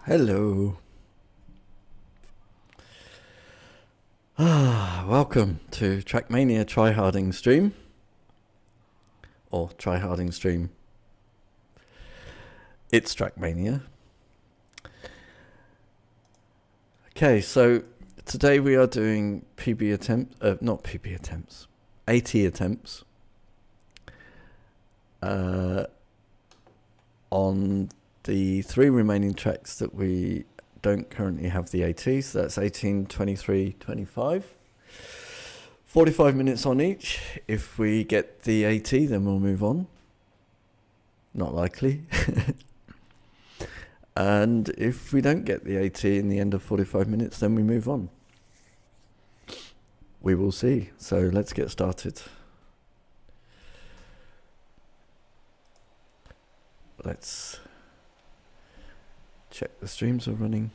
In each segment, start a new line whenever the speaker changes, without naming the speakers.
Hello. Welcome to Trackmania tryharding stream. Or tryharding stream. It's Trackmania. Okay, so today we are doing PB attempts, not PB attempts, AT attempts on the 3 remaining tracks that we don't currently have the AT, so that's 18, 23, 25. 45 minutes on each. If we get the AT, then we'll move on. Not likely. And if we don't get the AT in the end of 45 minutes, then we move on. We will see. So let's get started. Let's check the streams are running.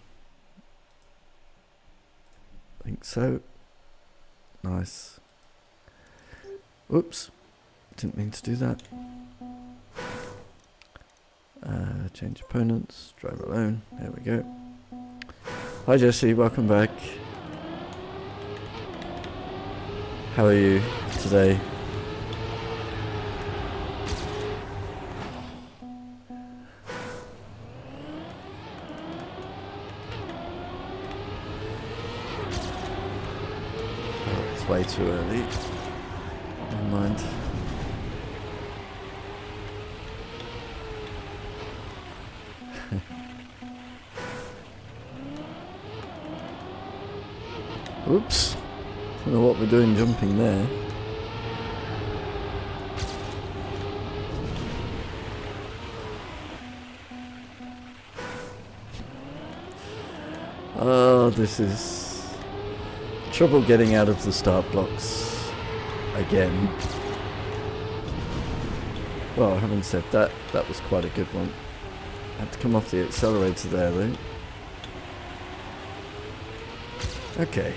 I think so. Nice. Oops. Didn't mean to do that. Change opponents. Drive alone. There we go. Hi Jesse, welcome back. How are you today? Way too early. Never mind. Oops. Don't know what we're doing jumping there. Oh, this is trouble getting out of the start blocks again. Well, having said that, that was quite a good one. Had to come off the accelerator there though. Okay.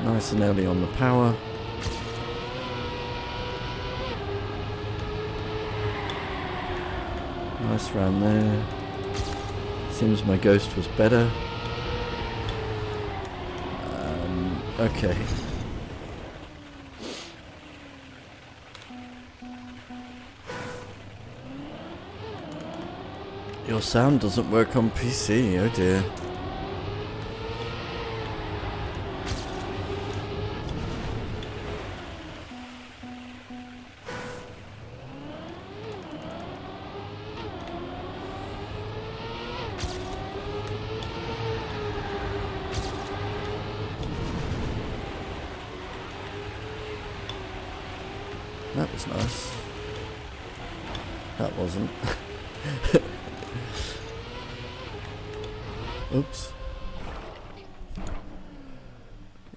Nice and early on the power. Nice round there. Seems my ghost was better. Okay. Your sound doesn't work on PC, oh dear. That was nice. That wasn't. Oops.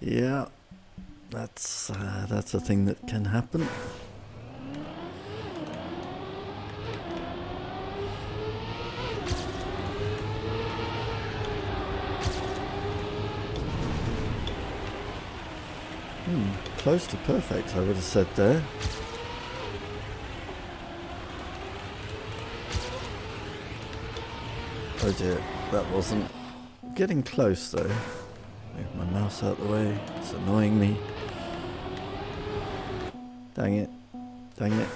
Yeah, that's a thing that can happen. Close to perfect, I would have said there. Oh dear, that wasn't. Getting close though. Move my mouse out of the way, it's annoying me. Dang it, dang it.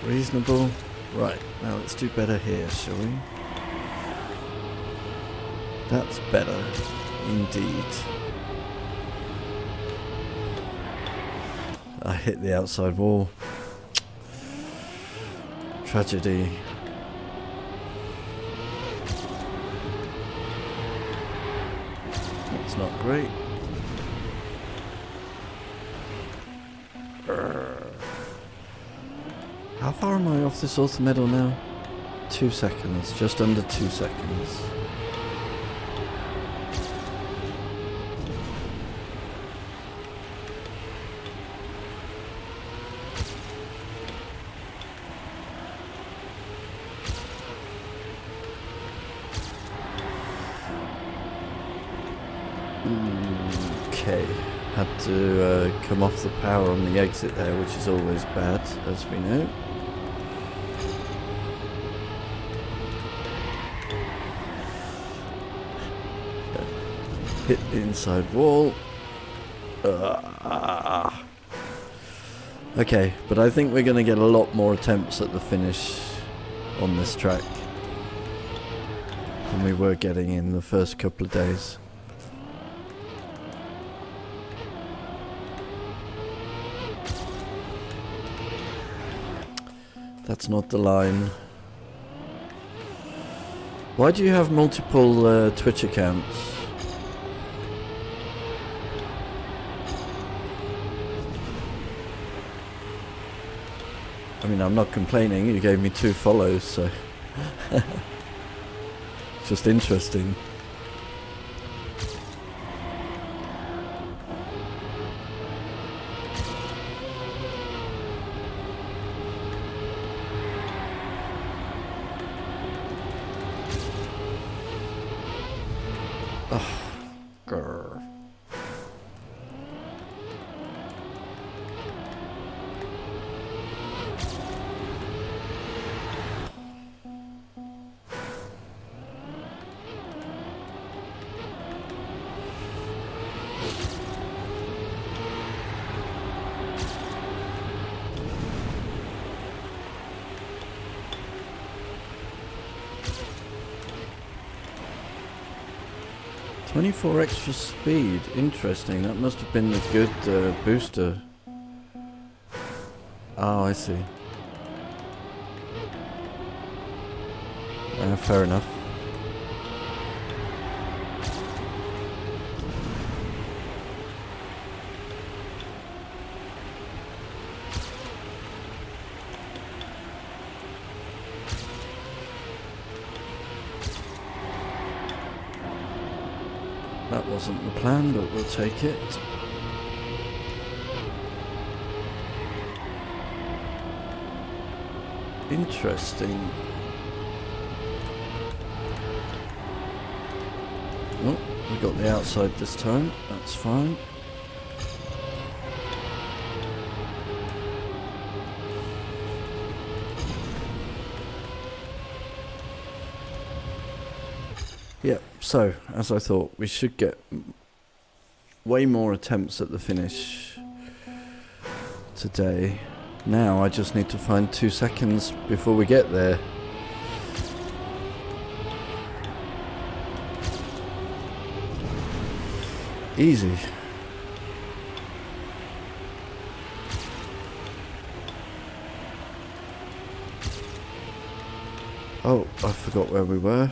Reasonable. Right, now let's do better here, shall we? That's better, indeed. I hit the outside wall. Tragedy. That's not great. How far am I off this auto medal now? 2 seconds, just under 2 seconds. Okay, had to come off the power on the exit there, which is always bad, as we know. Hit the inside wall. Okay, but I think we're going to get a lot more attempts at the finish on this track than we were getting in the first couple of days. That's not the line. Why do you have multiple Twitch accounts? I mean, I'm not complaining, you gave me 2 follows, so... It's just interesting. Oh, grr. .24 extra speed, interesting. That must have been the good booster. Oh, I see. Fair enough. That wasn't the plan, but we'll take it. Interesting. Oh, we got the outside this time. That's fine. Yep, so, as I thought, we should get way more attempts at the finish today. Now I just need to find 2 seconds before we get there. Easy. Oh, I forgot where we were.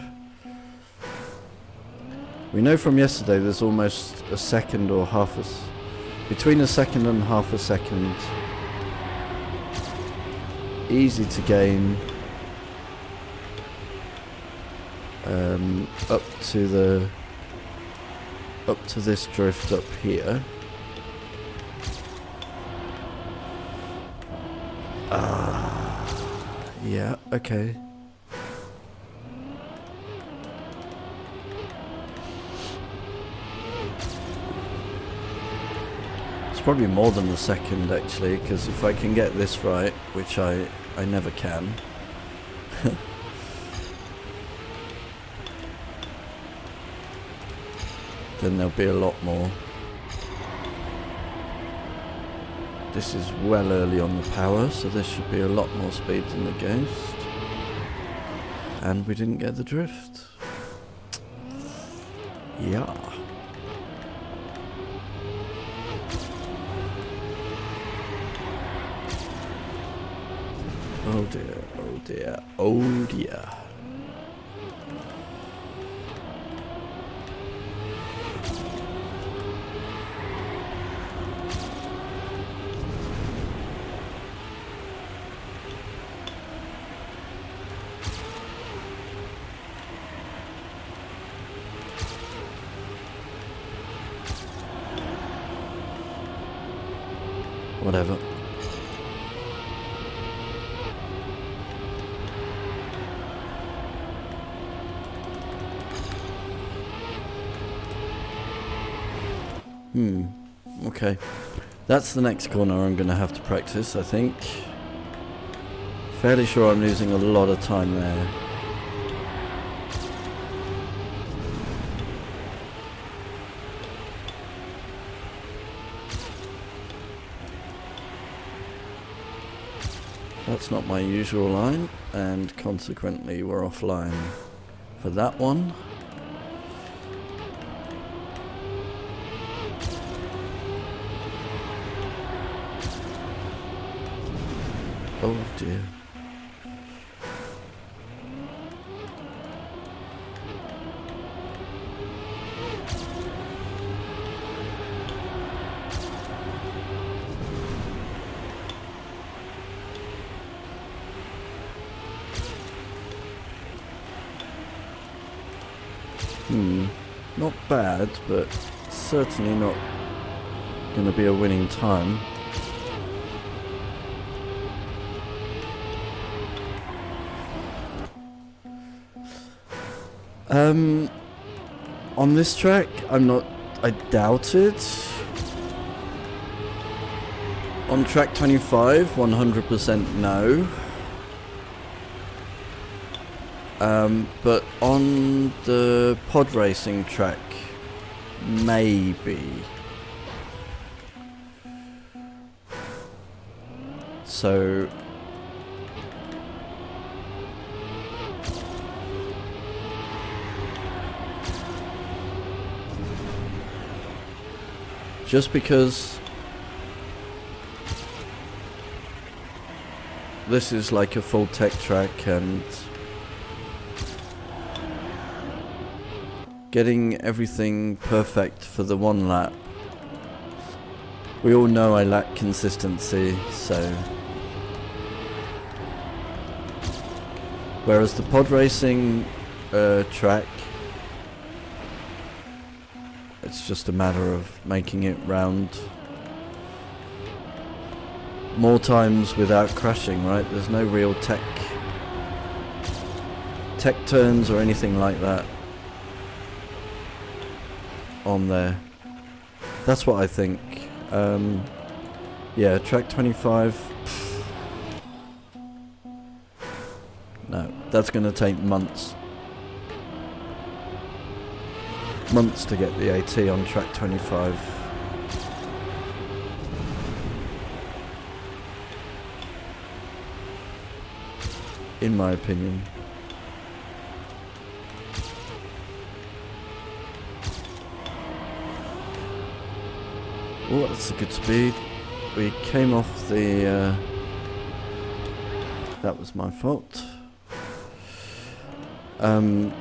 We know from yesterday there's almost a second or between a second and half a second. Easy to gain. Up to this drift up here. Yeah, okay. Probably more than a second actually, because if I can get this right, which I never can. Then there'll be a lot more. This is well early on the power, so there should be a lot more speed than the Ghost. And we didn't get the drift. Yeah. Oh dear, oh dear, oh dear. Whatever. Okay. That's the next corner I'm going to have to practice, I think. Fairly sure I'm losing a lot of time there. That's not my usual line, and consequently we're offline for that one. Oh dear. Not bad, but certainly not going to be a winning time. On this track, I doubt it. On track 25, 100% no. But on the pod racing track, maybe. So just because this is like a full tech track and getting everything perfect for the one lap, we all know I lack consistency, so whereas the pod racing track, it's just a matter of making it round more times without crashing, right? There's no real tech turns or anything like that on there. That's what I think. Yeah, track 25. No, that's going to take months. Months to get the AT on track 25. In my opinion. Oh, that's a good speed. We came off the... that was my fault. Came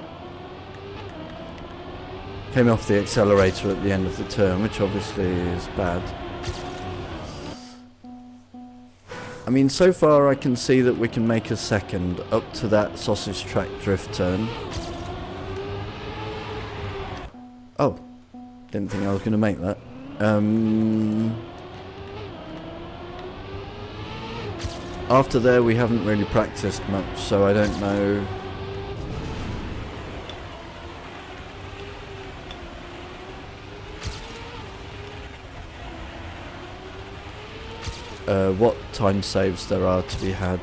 off the accelerator at the end of the turn, which obviously is bad. I mean, so far I can see that we can make a second up to that sausage track drift turn. Oh, didn't think I was going to make that. After there we haven't really practiced much, so I don't know what time saves there are to be had.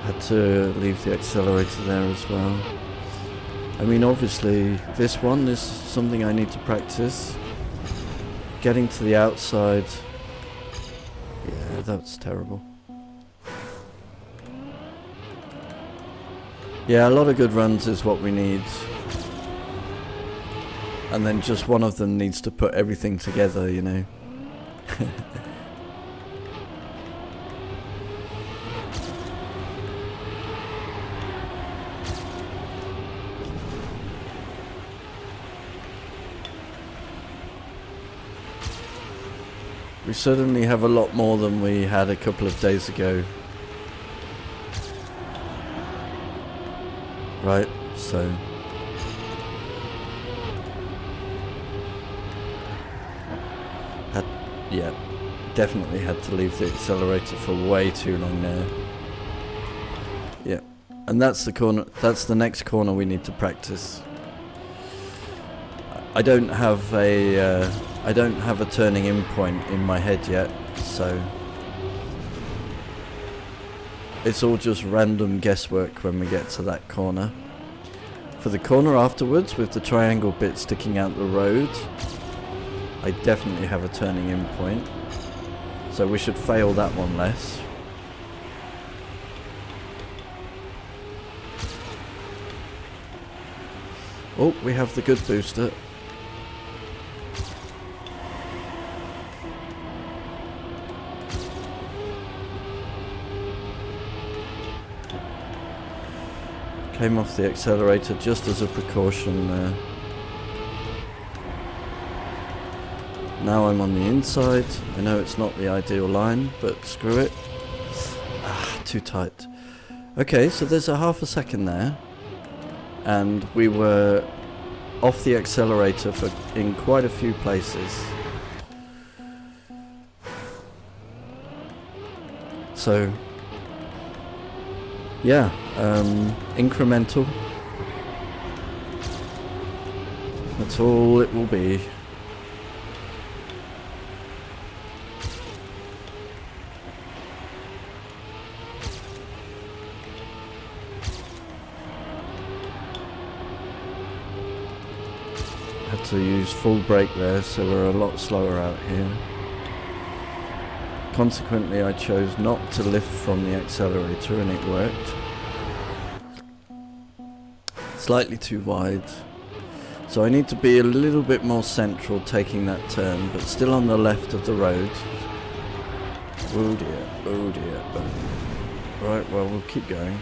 Had to leave the accelerator there as well. I mean, obviously this one is something I need to practice. Getting to the outside, yeah, that's terrible. Yeah, a lot of good runs is what we need. And then just one of them needs to put everything together, you know. We certainly have a lot more than we had a couple of days ago. Right, so yeah, definitely had to leave the accelerator for way too long there. And that's the corner. That's the next corner we need to practice. I don't have a turning in point in my head yet, so it's all just random guesswork when we get to that corner. For the corner afterwards, with the triangle bit sticking out the road, I definitely have a turning in point, so we should fail that one less. Oh, we have the good booster. Came off the accelerator just as a precaution there. Now I'm on the inside. I know it's not the ideal line, but screw it. Too tight. Okay, so there's a half a second there. And we were off the accelerator in quite a few places. So, yeah, incremental. That's all it will be. Had to use full brake there, so we're a lot slower out here. Consequently, I chose not to lift from the accelerator, and it worked. Slightly too wide. So I need to be a little bit more central taking that turn, but still on the left of the road. Oh dear, oh dear. Right, well, we'll keep going.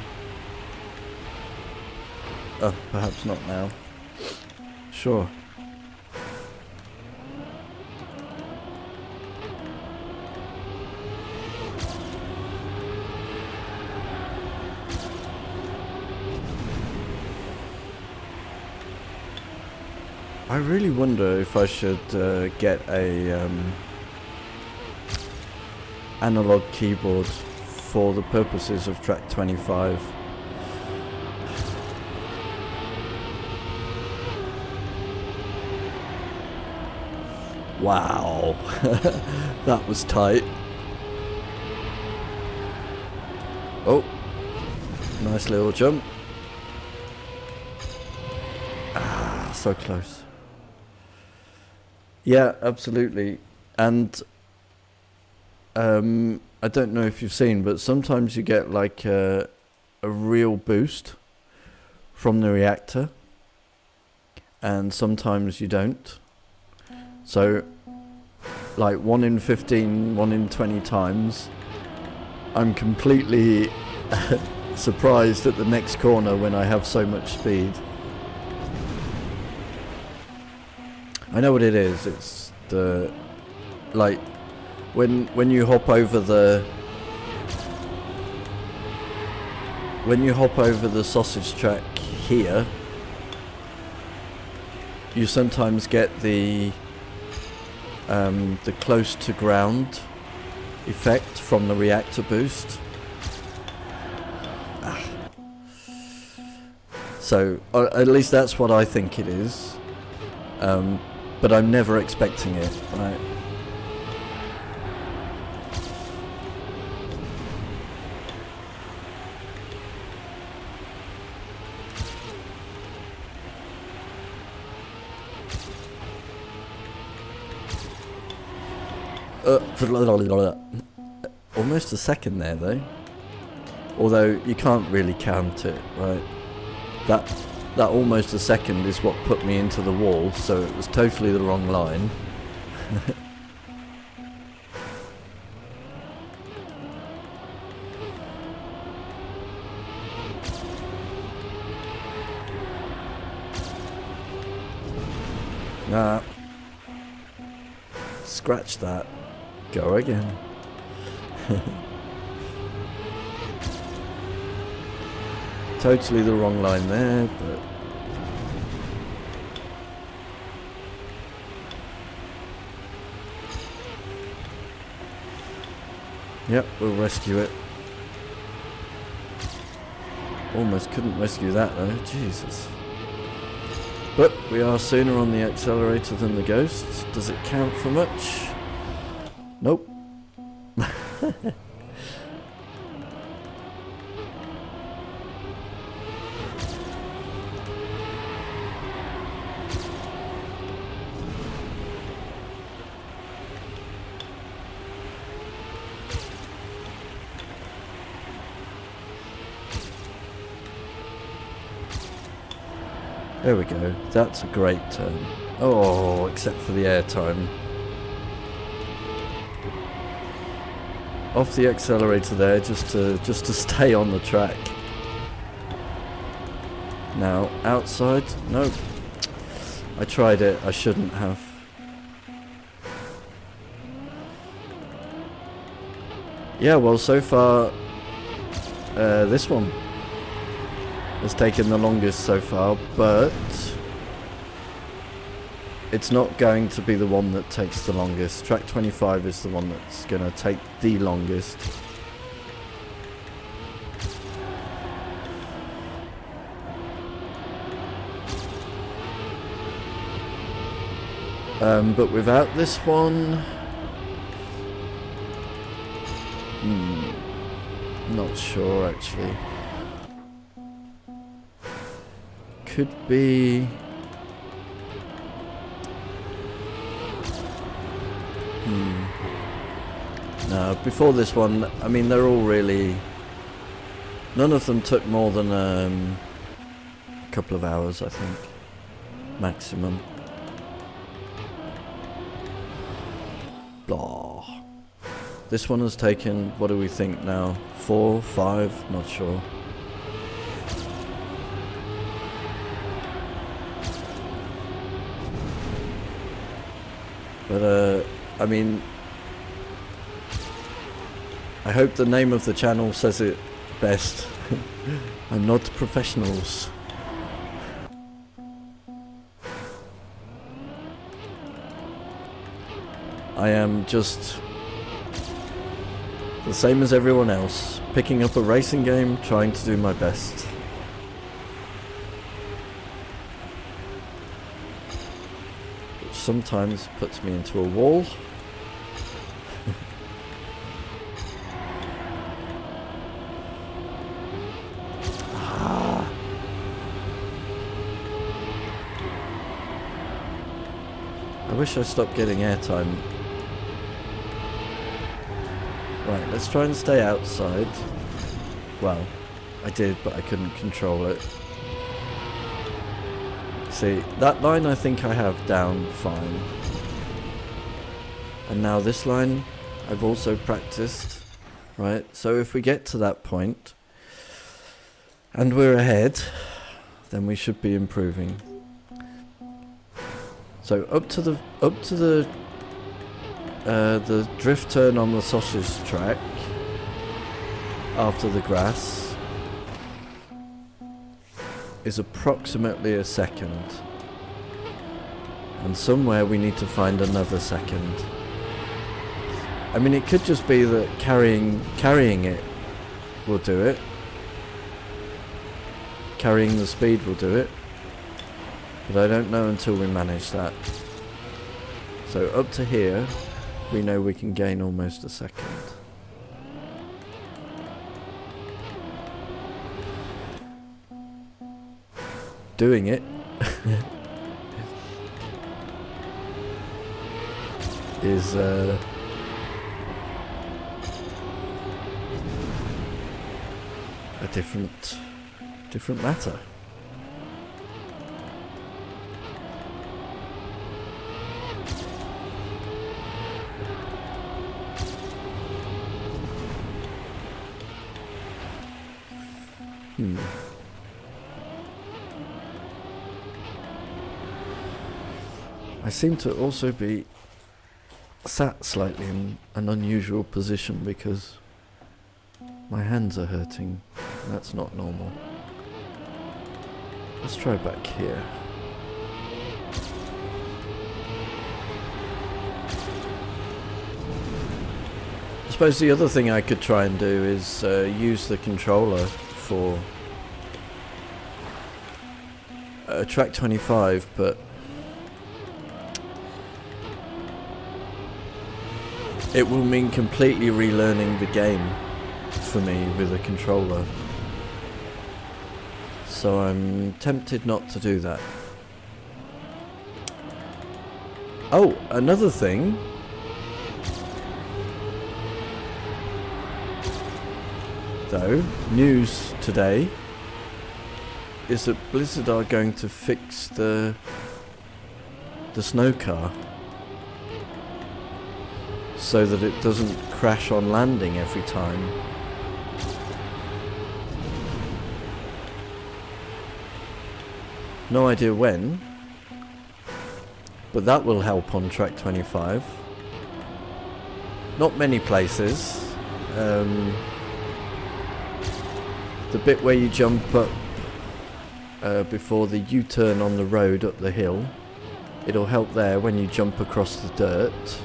Oh, perhaps not now. Sure. I really wonder if I should get a analog keyboard for the purposes of track 25. Wow, that was tight. Oh, nice little jump. So close. Yeah, absolutely. And I don't know if you've seen, but sometimes you get like a real boost from the reactor, and sometimes you don't. So, like 1 in 15, 1 in 20 times, I'm completely surprised at the next corner when I have so much speed. I know what it is. It's the, like, when you hop over the sausage track here, you sometimes get the close to ground effect from the reactor boost. So at least that's what I think it is. But I'm never expecting it, right? Almost a second there, though. Although you can't really count it, right? That almost a second is what put me into the wall, so it was totally the wrong line. Nah. Scratch that. Go again. Totally the wrong line there, but yep, we'll rescue it. Almost couldn't rescue that though, Jesus. But we are sooner on the accelerator than the Ghost. Does it count for much? Nope. There we go. That's a great turn. Oh, except for the air time. Off the accelerator there, just to stay on the track. Now outside. No, I tried it. I shouldn't have. Yeah, well, so far this one has taken the longest so far, but it's not going to be the one that takes the longest. Track 25 is the one that's going to take the longest. But without this one, not sure actually. Could be. No, before this one, I mean, they're all really. None of them took more than a couple of hours, I think, maximum. Blah. This one has taken, what do we think now? 4, 5, not sure. But, I mean, I hope the name of the channel says it best. I'm not professionals. I am just the same as everyone else, picking up a racing game, trying to do my best. Which sometimes puts me into a wall. I wish I stopped getting airtime. Right, let's try and stay outside. Well, I did, but I couldn't control it. See, that line I think I have down fine. And now this line I've also practiced. Right, so if we get to that point and we're ahead, then we should be improving. So up to the drift turn on the sausage track after the grass is approximately a second, and somewhere we need to find another second. I mean, it could just be that carrying it will do it. Carrying the speed will do it. But I don't know until we manage that. So up to here, we know we can gain almost a second. Doing it is a different matter. I seem to also be sat slightly in an unusual position because my hands are hurting. That's not normal. Let's try back here. I suppose the other thing I could try and do is use the controller for Track 25, but it will mean completely relearning the game for me with a controller. So I'm tempted not to do that. Oh, another thing. Though, news today is that Blizzard are going to fix the snow car so that it doesn't crash on landing every time. No idea when, but that will help on track 25. Not many places. The bit where you jump up before the U-turn on the road up the hill, it'll help there when you jump across the dirt.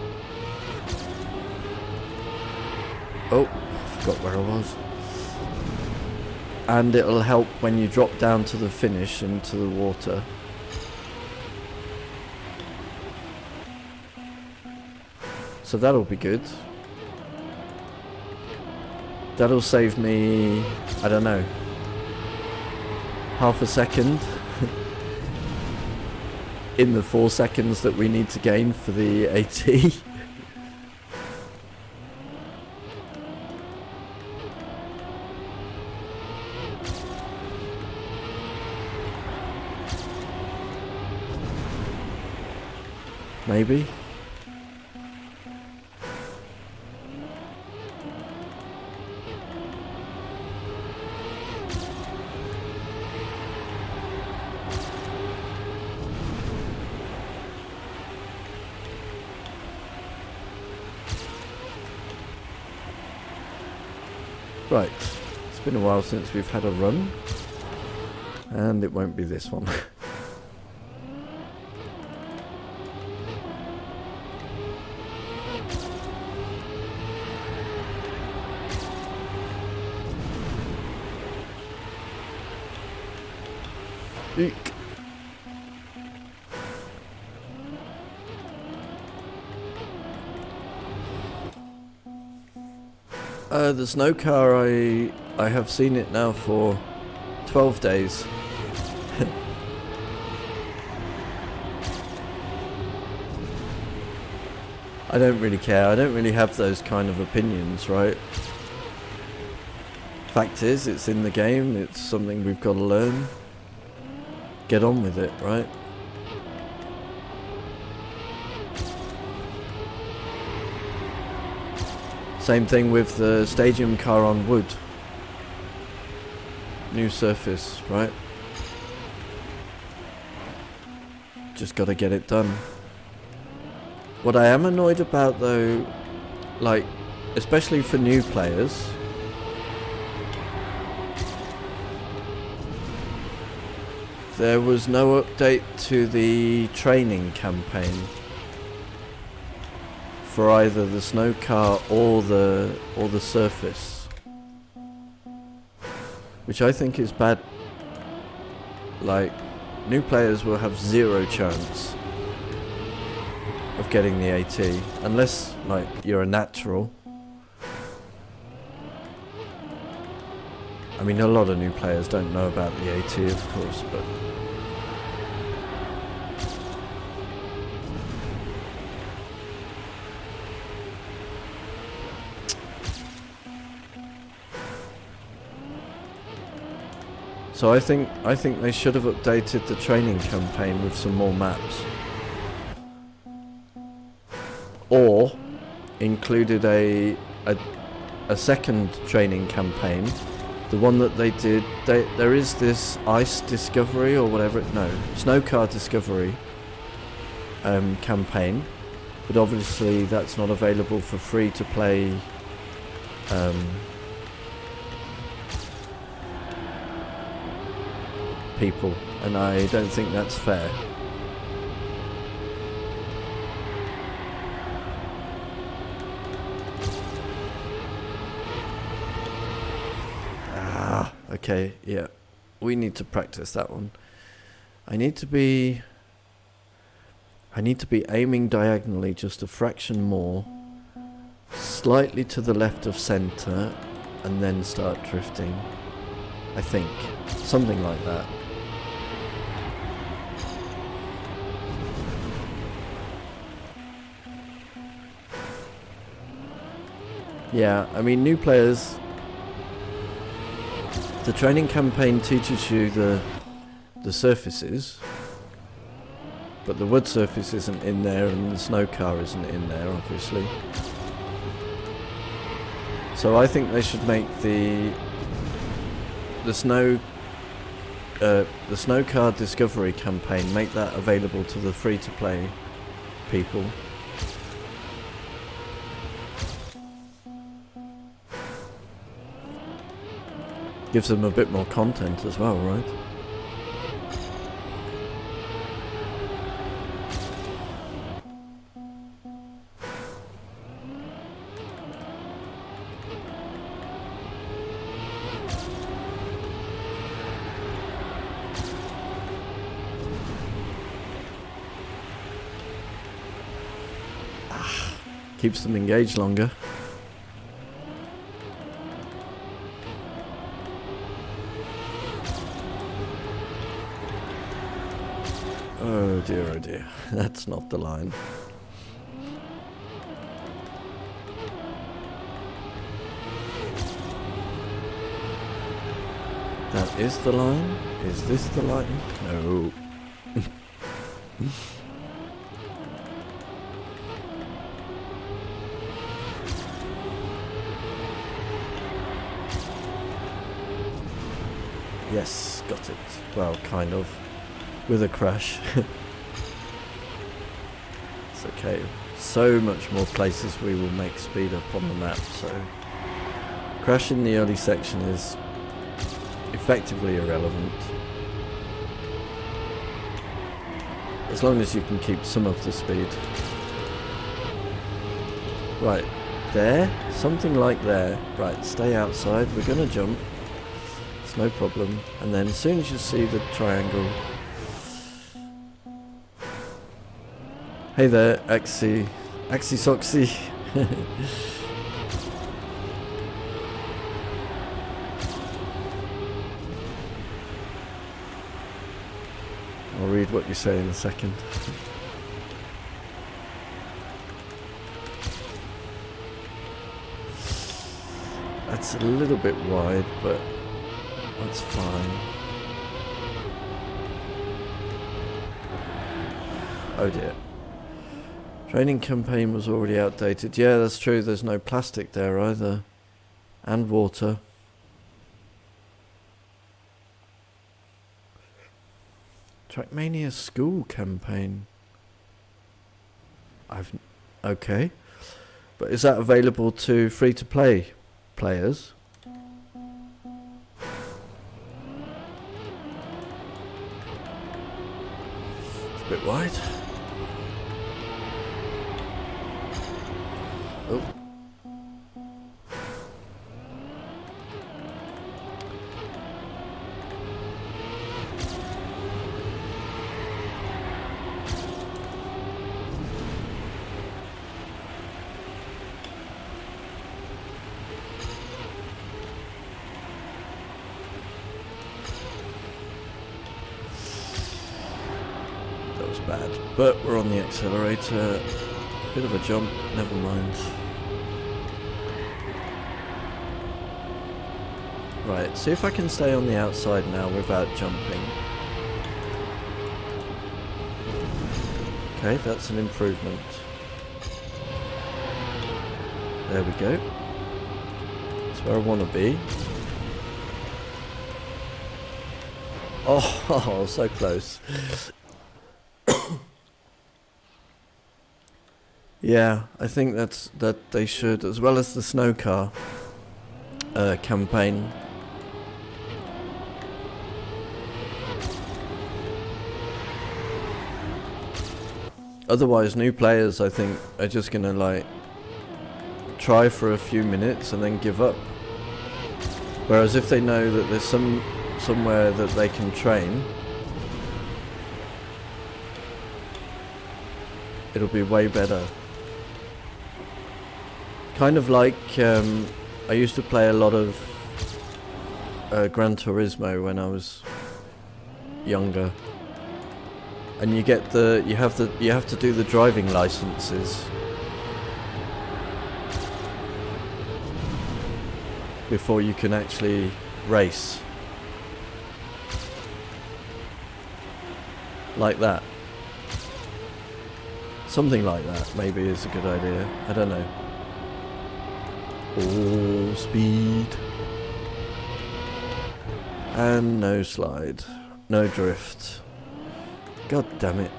Oh, I forgot where I was. And it'll help when you drop down to the finish into the water. So that'll be good. That'll save me, I don't know, half a second in the 4 seconds that we need to gain for the AT. Maybe. Right, it's been a while since we've had a run, and it won't be this one. Eek. The snow car, I have seen it now for 12 days. I don't really care. I don't really have those kind of opinions, right? Fact is, it's in the game. It's something we've got to learn. Get on with it, right? Same thing with the stadium car on wood. New surface, right? Just gotta get it done. What I am annoyed about though, like, especially for new players, there was no update to the training campaign for either the snow car or the surface, which I think is bad. Like, new players will have zero chance of getting the AT unless, like, you're a natural. I mean, a lot of new players don't know about the AT, of course, but so I think they should have updated the training campaign with some more maps, or included a second training campaign, the one that they did. There is this ice discovery or whatever. Snow car discovery campaign, but obviously that's not available for free to play. People, and I don't think that's fair. Okay, yeah, we need to practice that one. I need to be aiming diagonally just a fraction more, slightly to the left of center, and then start drifting. I think. Something like that. Yeah, I mean, new players, the training campaign teaches you the surfaces, but the wood surface isn't in there and the snow car isn't in there, obviously. So I think they should make the snow car discovery campaign, make that available to the free-to-play people. Gives them a bit more content as well, right? Keeps them engaged longer. Oh dear, that's not the line. That is the line? Is this the line? No. Yes, got it. Well, kind of. With a crash. It's okay. So much more places we will make speed up on the map, so crash in the early section is effectively irrelevant. As long as you can keep some of the speed. Right, there, something like there. Right, stay outside, we're gonna jump. It's no problem. And then as soon as you see the triangle. Hey there, Axie Soxy. I'll read what you say in a second. That's a little bit wide, but that's fine. Oh dear. Training campaign was already outdated. Yeah, that's true. There's no plastic there either. And water. Trackmania school campaign. Okay. But is that available to free-to-play players? It's a bit wide. Oh. That was bad, but we're on the accelerator. Bit of a jump, never mind. Right, see if I can stay on the outside now without jumping. Okay, that's an improvement. There we go. That's where I want to be. Oh, so close. Yeah, I think that they should, as well as the snow car campaign. Otherwise, new players, I think, are just gonna like try for a few minutes and then give up. Whereas if they know that there's somewhere that they can train, It'll be way better. Kind of like I used to play a lot of Gran Turismo when I was younger, and you have to do the driving licenses before you can actually race. Like that. Something like that maybe is a good idea. I don't know. All speed. And no slide. No drift. God damn it.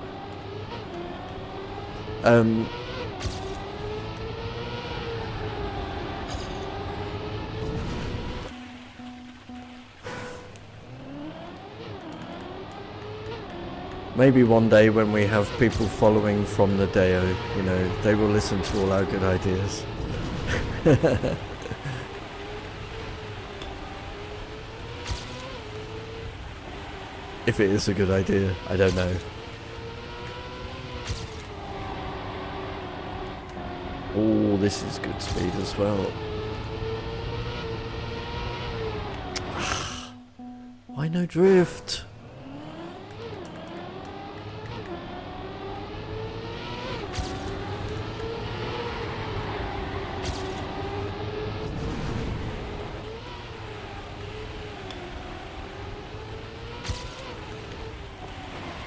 Maybe one day when we have people following from the Deo, you know, they will listen to all our good ideas. If it is a good idea, I don't know. Oh, this is good speed as well. Why no drift?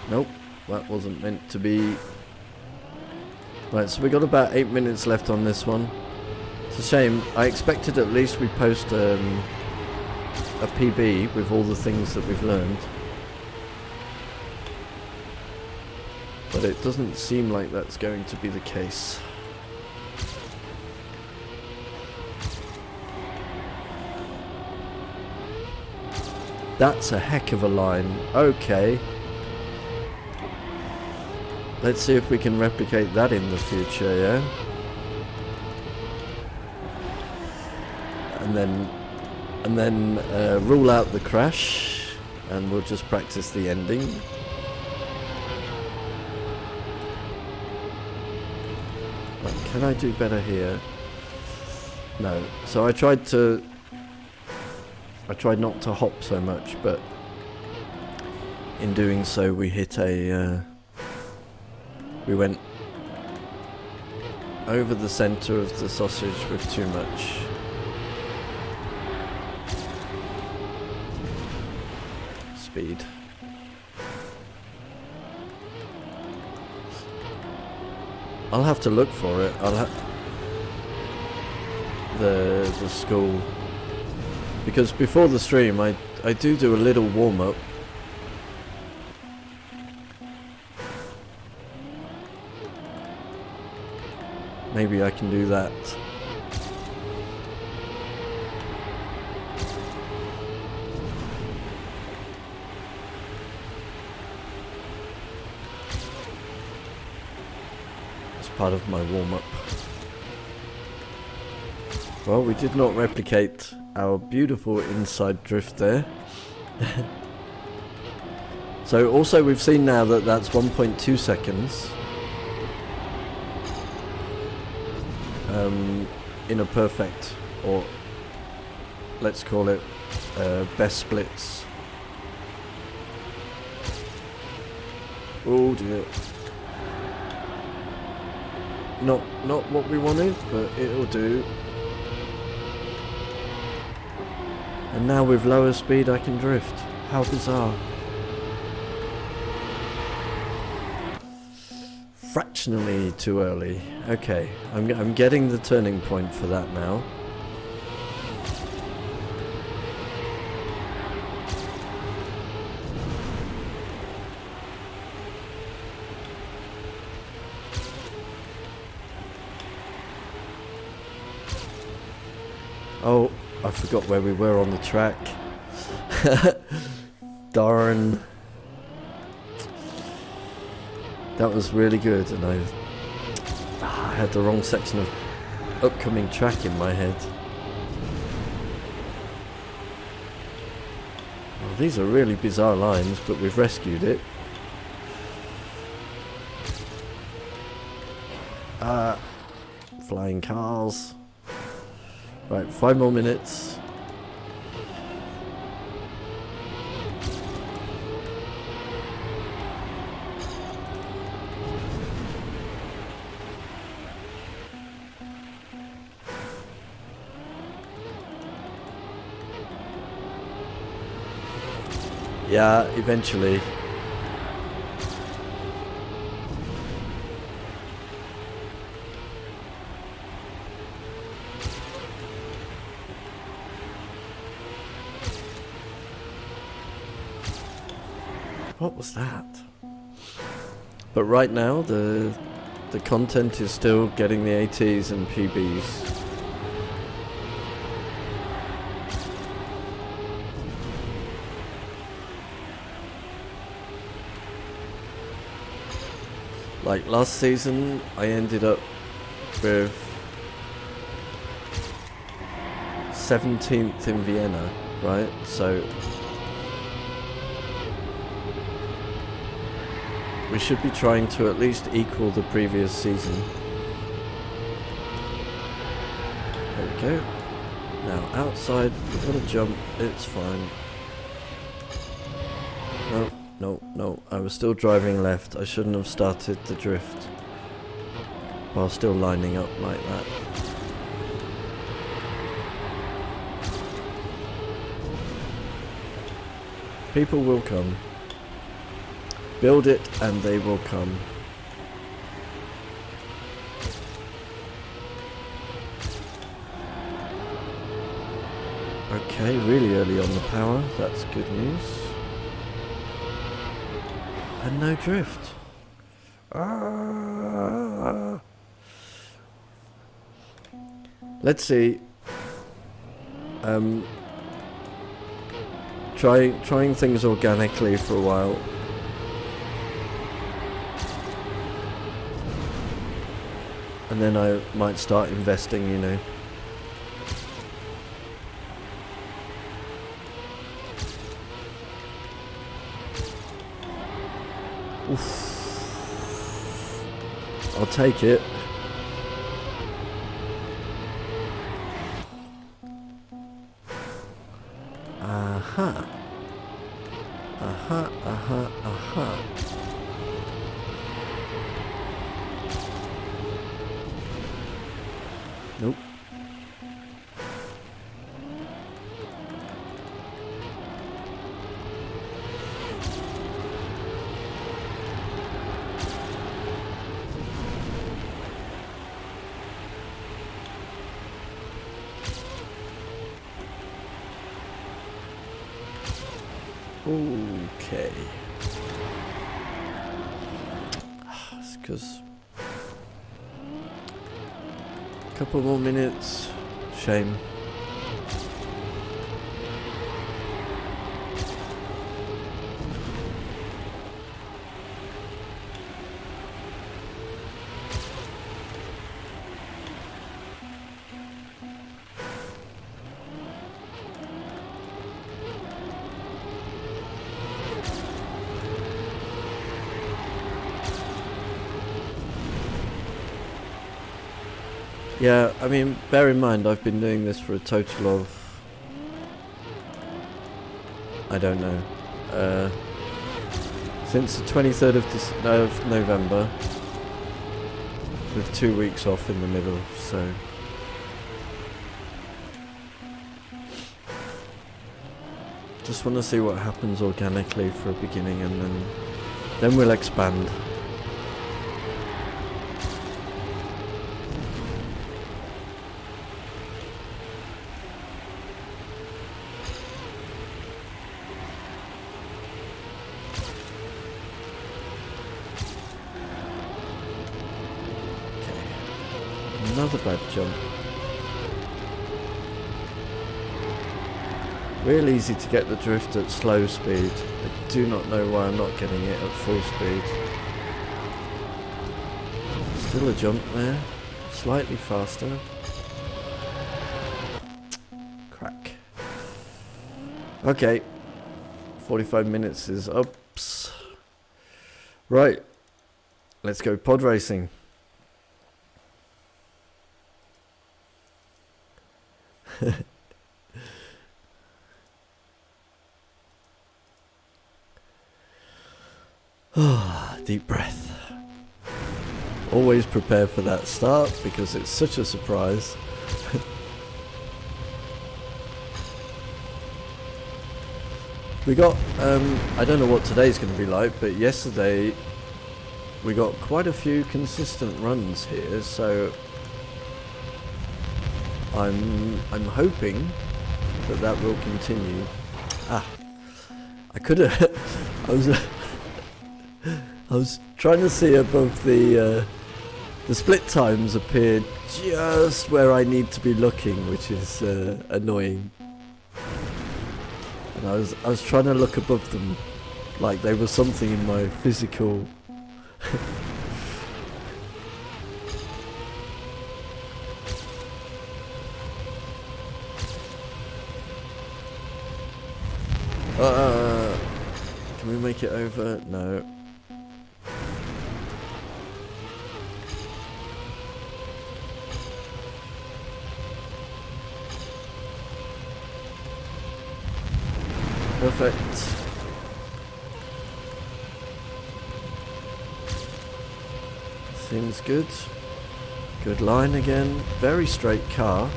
Nope, that wasn't meant to be. Right, so we got about 8 minutes left on this one. It's a shame. I expected at least we post a PB with all the things that we've learned. But it doesn't seem like that's going to be the case. That's a heck of a line. Okay. Let's see if we can replicate that in the future, yeah? And then rule out the crash, and we'll just practice the ending. But can I do better here? No. So I tried not to hop so much, but in doing so we hit we went over the center of the sausage with too much. Speed. I'll have to look for it. The school, because before the stream I do a little warm up. Maybe I can do that. As part of my warm-up. Well, we did not replicate our beautiful inside drift there. So also we've seen now that that's 1.2 seconds. In a perfect, or let's call it best splits. Oh dear. Not what we wanted, but it'll do. And now with lower speed I can drift. How bizarre. Fractionally too early. Okay, I'm getting the turning point for that now. Oh, I forgot where we were on the track. Darn. That was really good, and I had the wrong section of upcoming track in my head. Well, these are really bizarre lines, but we've rescued it. Flying cars. Right, 5 more minutes. Yeah, eventually. What was that? But right now, the content is still getting the ATs and PBs. Like last season, I ended up with 17th in Vienna, right? So we should be trying to at least equal the previous season. There we go. Now outside, we've got to jump, it's fine. No, I was still driving left. I shouldn't have started the drift while still lining up like that. People will come. Build it and they will come. Okay, really early on the power. That's good news. And no drift. Let's see. Trying things organically for a while. And then I might start investing, you know. Oof. I'll take it. Aha. Nope. Okay. It's because a couple more minutes. Shame. Yeah, I mean, bear in mind, I've been doing this for a total of, I don't know, since the 23rd of November, with 2 weeks off in the middle, so. Just want to see what happens organically for a beginning, and then we'll expand. Another bad jump. Real easy to get the drift at slow speed. I do not know why I'm not getting it at full speed. Still a jump there. Slightly faster. Crack. Okay. 45 minutes is up. Right. Let's go pod racing. Deep breath. Always prepare for that start because it's such a surprise. We got, I don't know what today's going to be like, but yesterday we got quite a few consistent runs here, so I'm hoping that will continue. I could have, I was trying to see above the split times appeared just where I need to be looking, which is annoying. And I was trying to look above them, like they were something in my physical. Can we make it over? No. Perfect. Seems good. Good line again. Very straight car.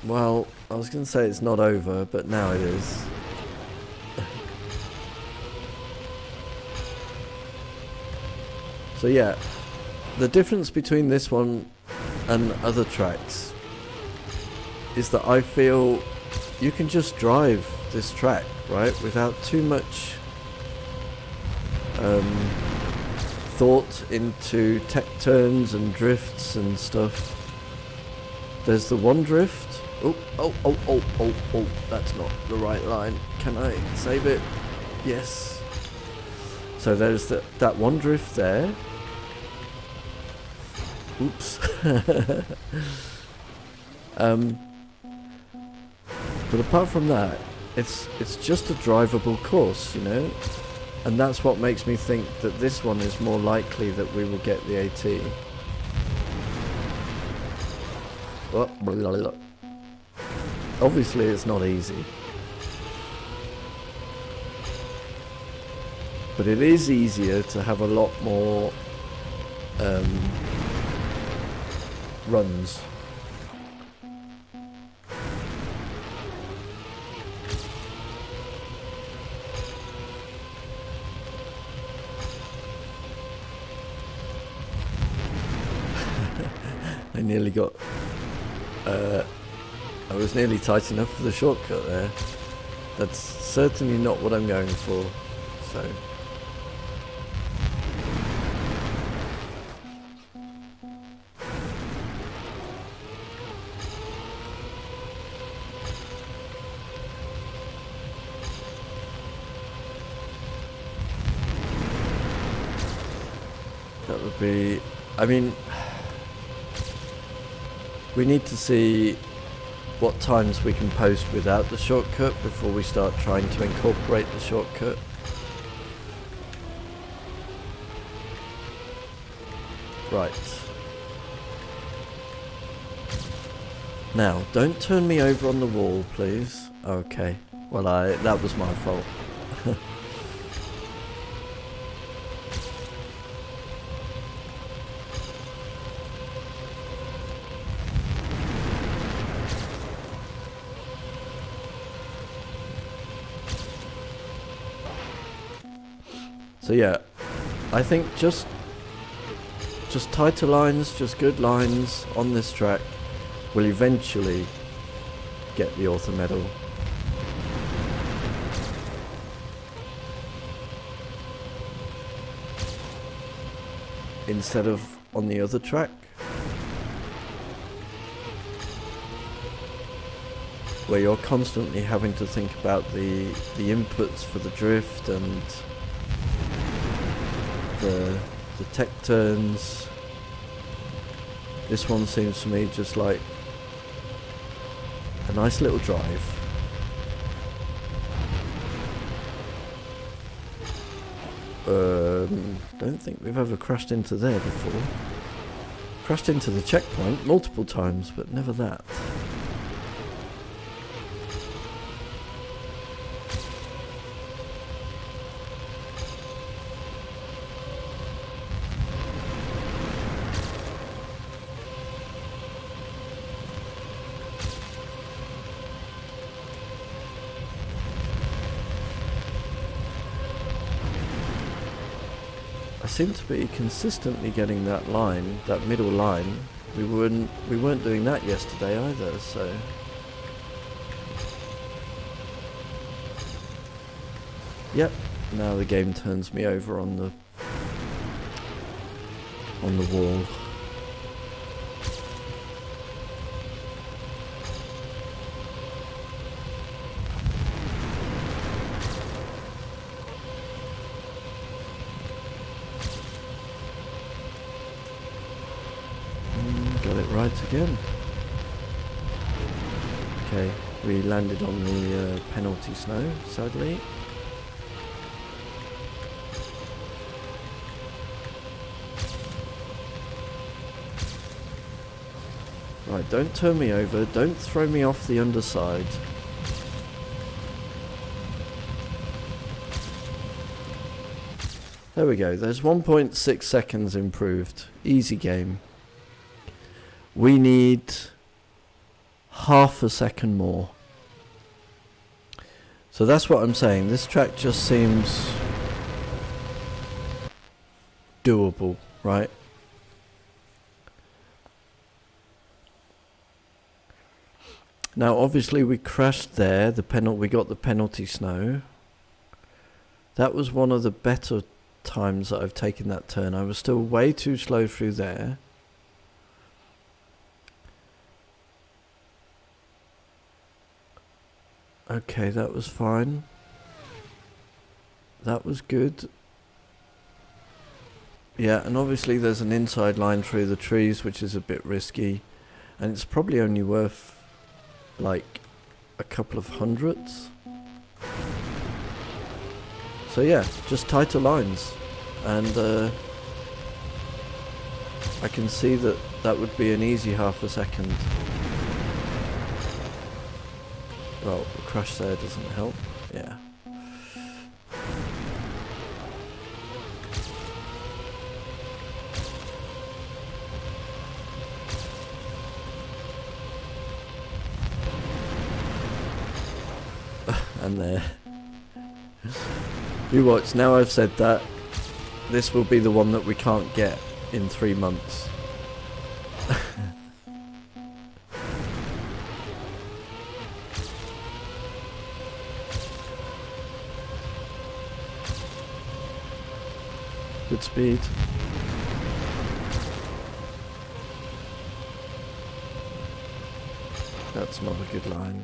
Well, I was going to say it's not over, but now it is. So yeah, the difference between this one and other tracks is that I feel you can just drive this track, right, without too much thought into tech turns and drifts and stuff. There's the one drift. Oh, that's not the right line. Can I save it? Yes. So there's that one drift there. Oops. But apart from that, it's just a drivable course, you know? And that's what makes me think that this one is more likely that we will get the AT. Oh, obviously it's not easy. But it is easier to have a lot more runs. I nearly got I was nearly tight enough for the shortcut there. That's certainly not what I'm going for, so that would be, I mean, we need to see what times we can post without the shortcut before we start trying to incorporate the shortcut. Right. Now, don't turn me over on the wall, please. Okay. Well, that was my fault. So yeah, I think just tighter lines, just good lines on this track will eventually get the author medal. Instead of on the other track, where you're constantly having to think about the inputs for the drift and the tech turns. This one seems to me just like a nice little drive. Don't think we've ever crashed into there before. crashed into the checkpoint multiple times, but never that. I seem to be consistently getting that line, that middle line. We weren't doing that yesterday either, so yep, now the game turns me over on the wall. Got it right again. Okay, we landed on the penalty snow, sadly. Right, don't turn me over, don't throw me off the underside. There we go, there's 1.6 seconds improved. Easy game. We need half a second more. So that's what I'm saying. This track just seems doable, right? Now obviously we crashed there, we got the penalty snow. That was one of the better times that I've taken that turn. I was still way too slow through there. Okay, that was fine. That was good. Yeah, and obviously there's an inside line through the trees, which is a bit risky. And it's probably only worth, like, a couple of hundreds. So yeah, just tighter lines. And I can see that that would be an easy half a second. Well, the crash there doesn't help. Yeah. And there. You watch, now I've said that, this will be the one that we can't get in 3 months. Good speed. That's not a good line.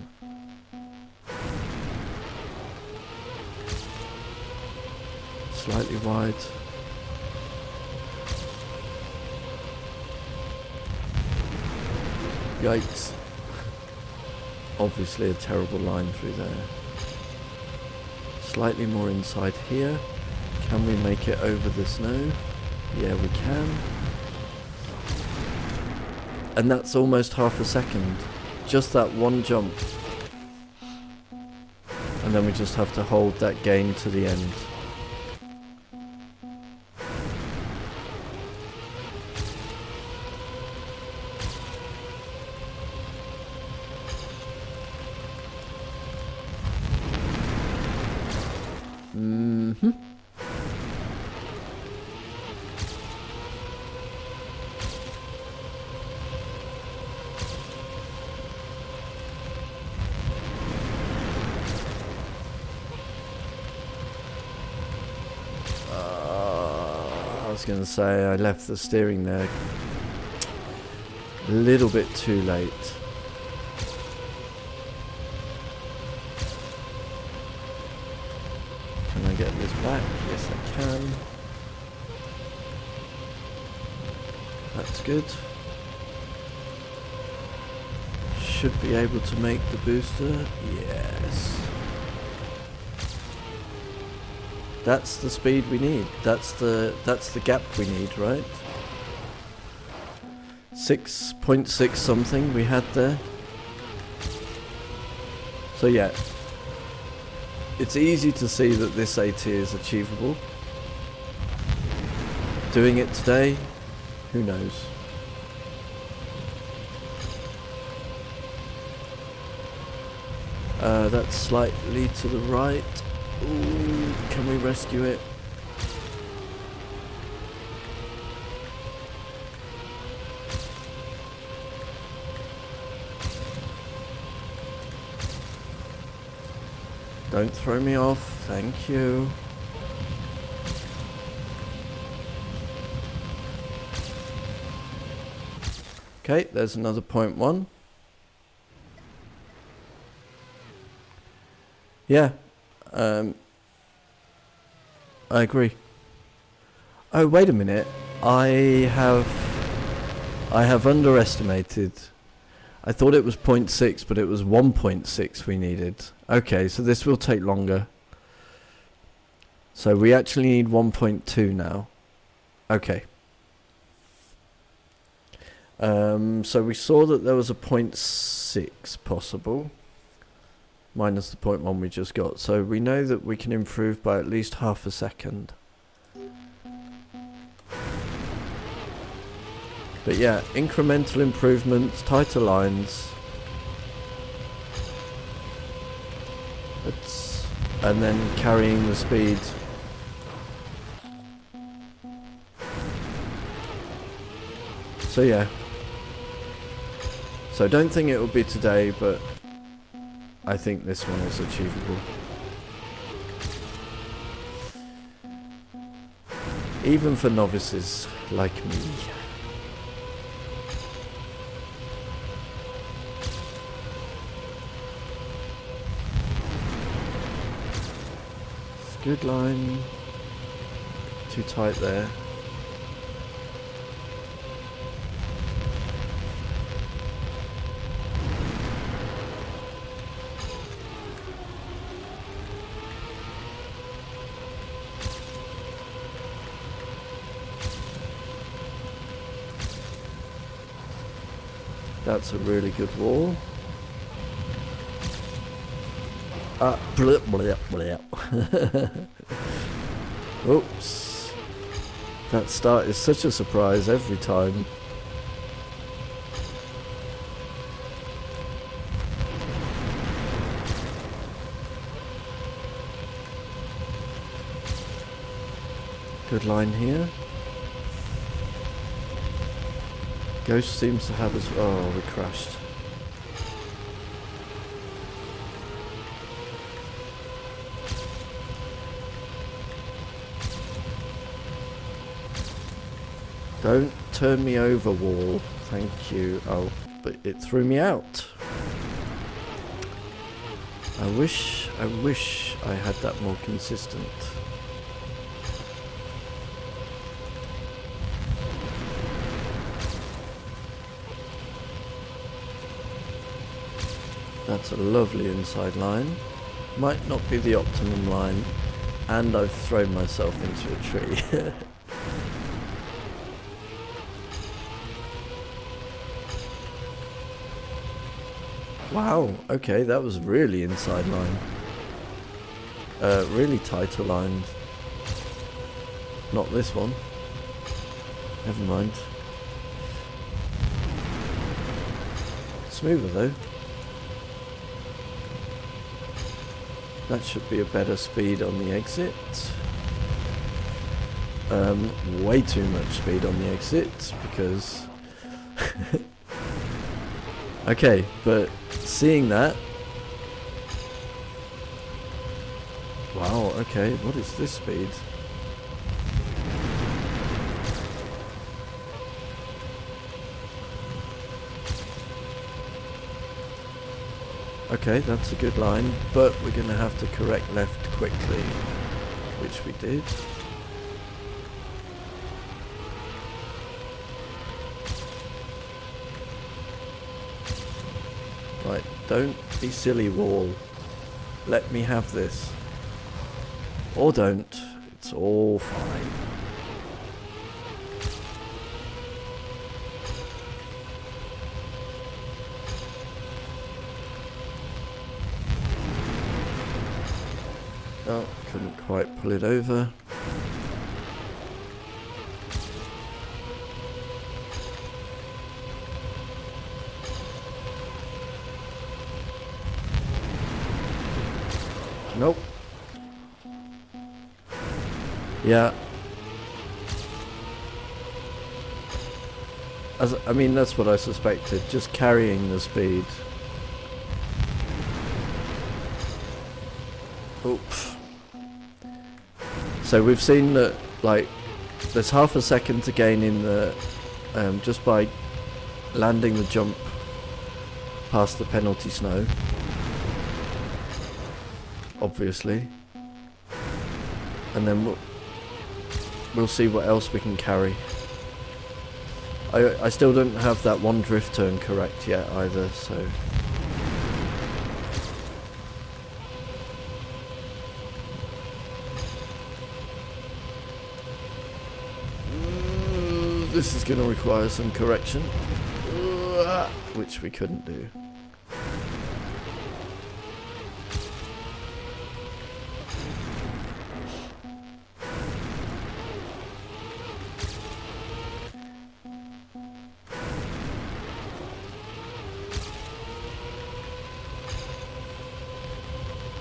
Slightly wide. Yikes. Obviously a terrible line through there. Slightly more inside here. Can we make it over the snow? Yeah, we can. And that's almost half a second. Just that one jump. And then we just have to hold that gain to the end. Mm-hmm. I was going to say I left the steering there a little bit too late. Can I get this back? Yes, I can. That's good. Should be able to make the booster. Yes. That's the speed we need. That's the gap we need, right? 6.6 something we had there. So yeah, it's easy to see that this AT is achievable. Doing it today, who knows? That's slightly to the right. Ooh, can we rescue it? Don't throw me off, thank you. Okay, there's another 0.1. Yeah, I agree. Oh, wait a minute. I have underestimated. I thought it was 0.6, but it was 1.6 we needed. Okay, so this will take longer. So we actually need 1.2 now. Okay. So we saw that there was a 0.6 possible. Minus the 0.1 we just got. So we know that we can improve by at least half a second. But yeah, incremental improvements, tighter lines. And then carrying the speed. So yeah. So I don't think it will be today, but I think this one is achievable. Even for novices like me. It's a good line. Too tight there. That's a really good wall. Blip, blip, blip. Oops. That start is such a surprise every time. Good line here. Ghost seems to have us. Oh, we crashed. Don't turn me over, wall. Thank you. Oh, but it threw me out. I wish I had that more consistent. That's a lovely inside line. Might not be the optimum line. And I've thrown myself into a tree. Wow, okay, that was really inside line. Really tight aligned. Not this one. Never mind. Smoother though. That should be a better speed on the exit. Way too much speed on the exit because... Okay, but seeing that... Wow, okay, what is this speed? Okay, that's a good line, but we're going to have to correct left quickly, which we did. Right, don't be silly, wall. Let me have this. Or don't. It's all fine. quite pull it over. Nope. Yeah. I mean, that's what I suspected. Just carrying the speed. Oops. So we've seen that, like, there's half a second to gain in the, just by landing the jump past the penalty snow. Obviously. And then we'll see what else we can carry. I still don't have that one drift turn correct yet either, so... This is going to require some correction, which we couldn't do.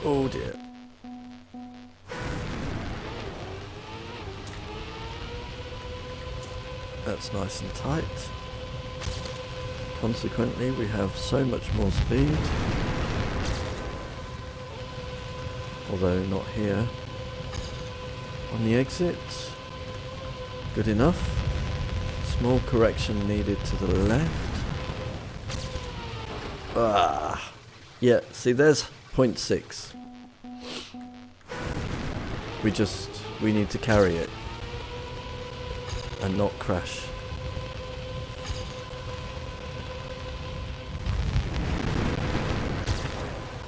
Oh dear. That's nice and tight. Consequently, we have so much more speed. Although not here. On the exit. Good enough. Small correction needed to the left. Ah. Yeah, see there's 0.6. We need to carry it. And not crash.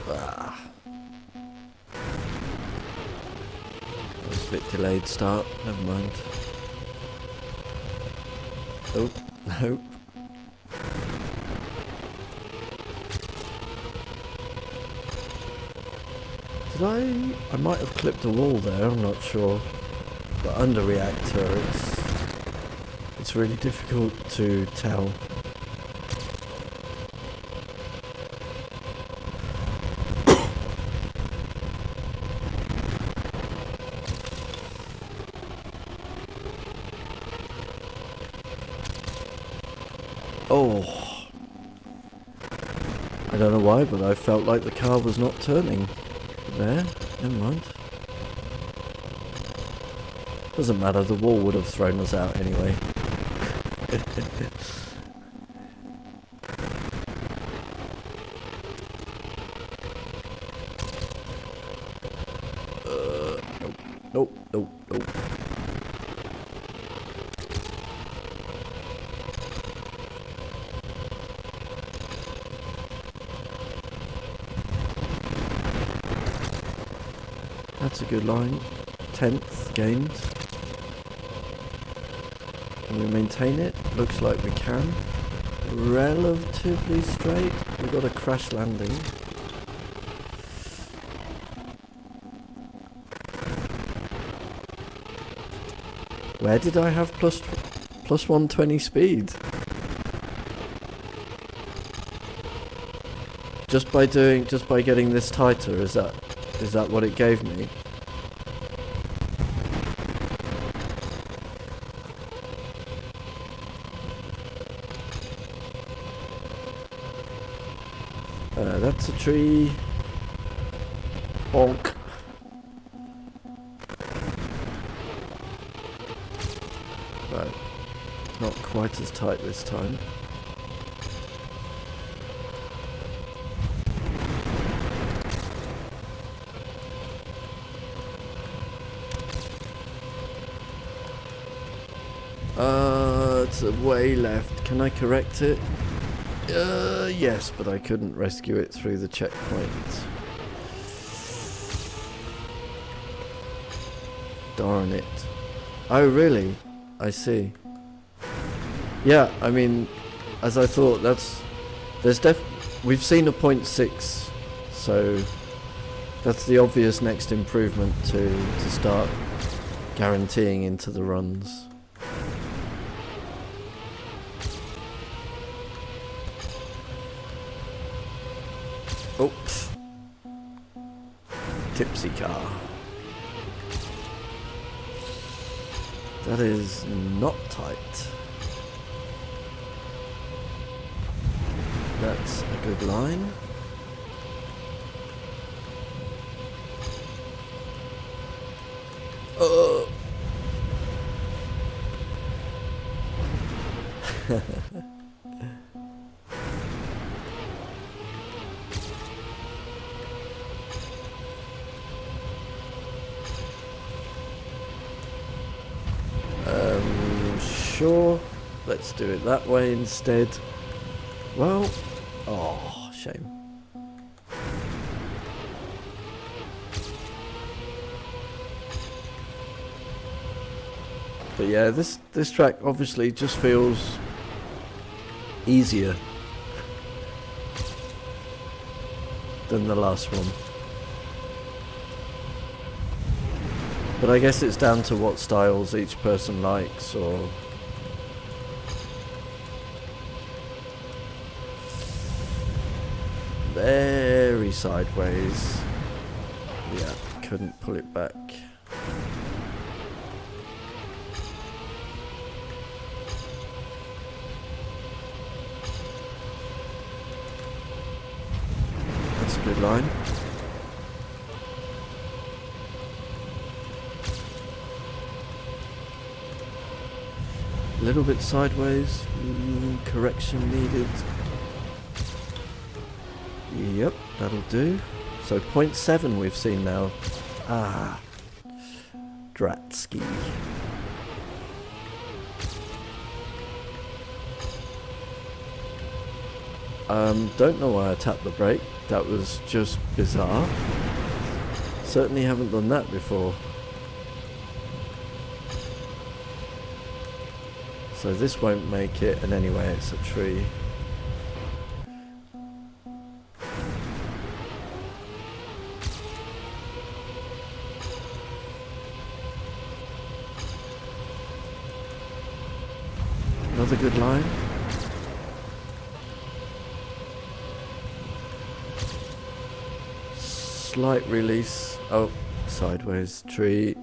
Ah. That was a bit delayed start, never mind. Oh, no. I might have clipped a wall there, I'm not sure. But under reactor, it's really difficult to tell. Oh. I don't know why, but I felt like the car was not turning. There, never mind. Doesn't matter, the wall would have thrown us out anyway. Nope. That's a good line. 10th gained. Can we maintain it? Looks like we can. Relatively straight. We've got a crash landing. Where did I have plus 120 speed? Just by getting this tighter, is that what it gave me? That's a tree. Bonk. Right. Not quite as tight this time. It's way left. Can I correct it? Yes, but I couldn't rescue it through the checkpoint. Darn it. Oh, really? I see. Yeah, I mean, as I thought, we've seen a 0.6, so That's the obvious next improvement to start guaranteeing into the runs. Oops. Tipsy car. That is not tight. That's a good line. Oh. Sure, let's do it that way instead. Well, oh, shame. But yeah, this track obviously just feels easier than the last one. But I guess it's down to what styles each person likes, or... Very sideways. Yeah, couldn't pull it back. That's a good line. A little bit sideways. Correction needed. Yep, that'll do. So 0.7 we've seen now. Ah, Dratsky. Don't know why I tapped the brake. That was just bizarre. Certainly haven't done that before. So this won't make it, and anyway it's a tree. Another good line. Slight release. Oh, sideways tree.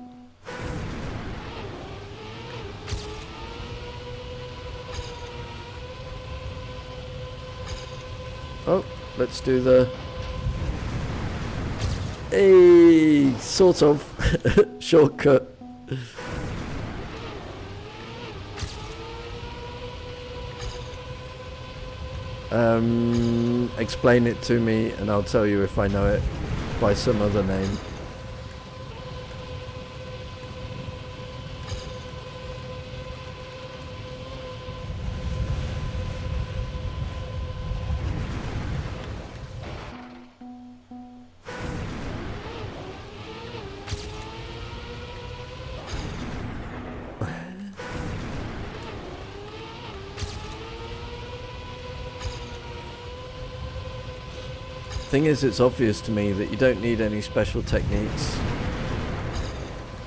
Oh, let's do the... Hey, sort of shortcut. Explain it to me and I'll tell you if I know it by some other name. Thing is, it's obvious to me that you don't need any special techniques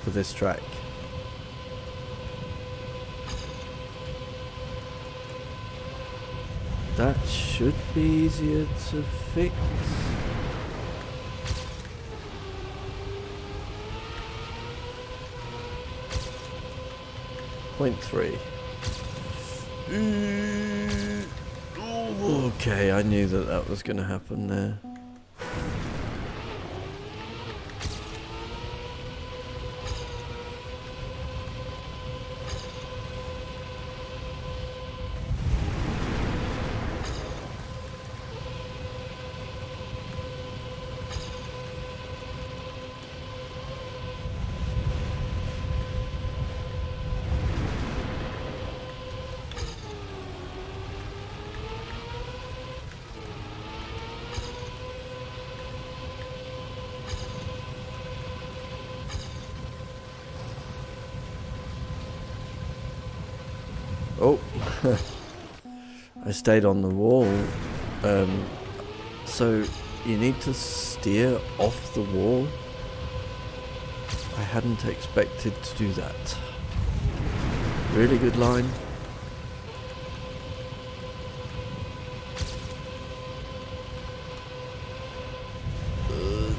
for this track. That should be easier to fix. Point 3. Okay, I knew that that was going to happen there. Oh, I stayed on the wall. So you need to steer off the wall. I hadn't expected to do that. Really good line.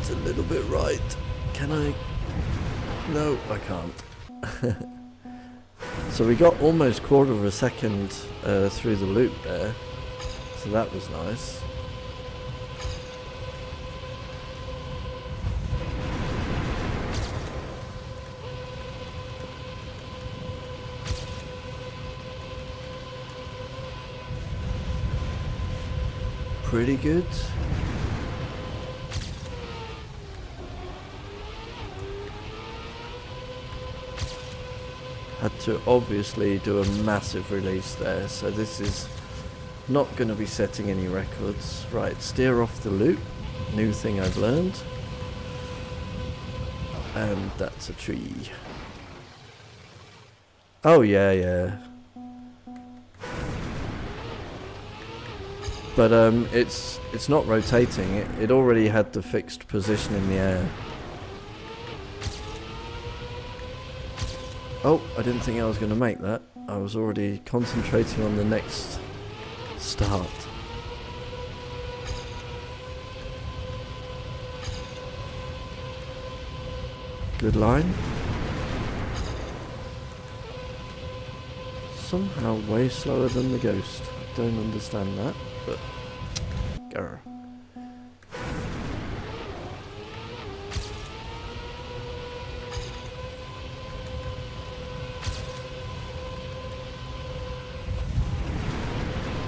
It's a little bit right. Can I? No, I can't. So we got almost quarter of a second through the loop there. So that was nice. Pretty good. Had to obviously do a massive release there, so this is not going to be setting any records. Right, steer off the loop. New thing I've learned. And that's a tree. Oh yeah. But it's not rotating. It already had the fixed position in the air. Oh, I didn't think I was going to make that. I was already concentrating on the next start. Good line. Somehow way slower than the Ghost. I don't understand that, but grr.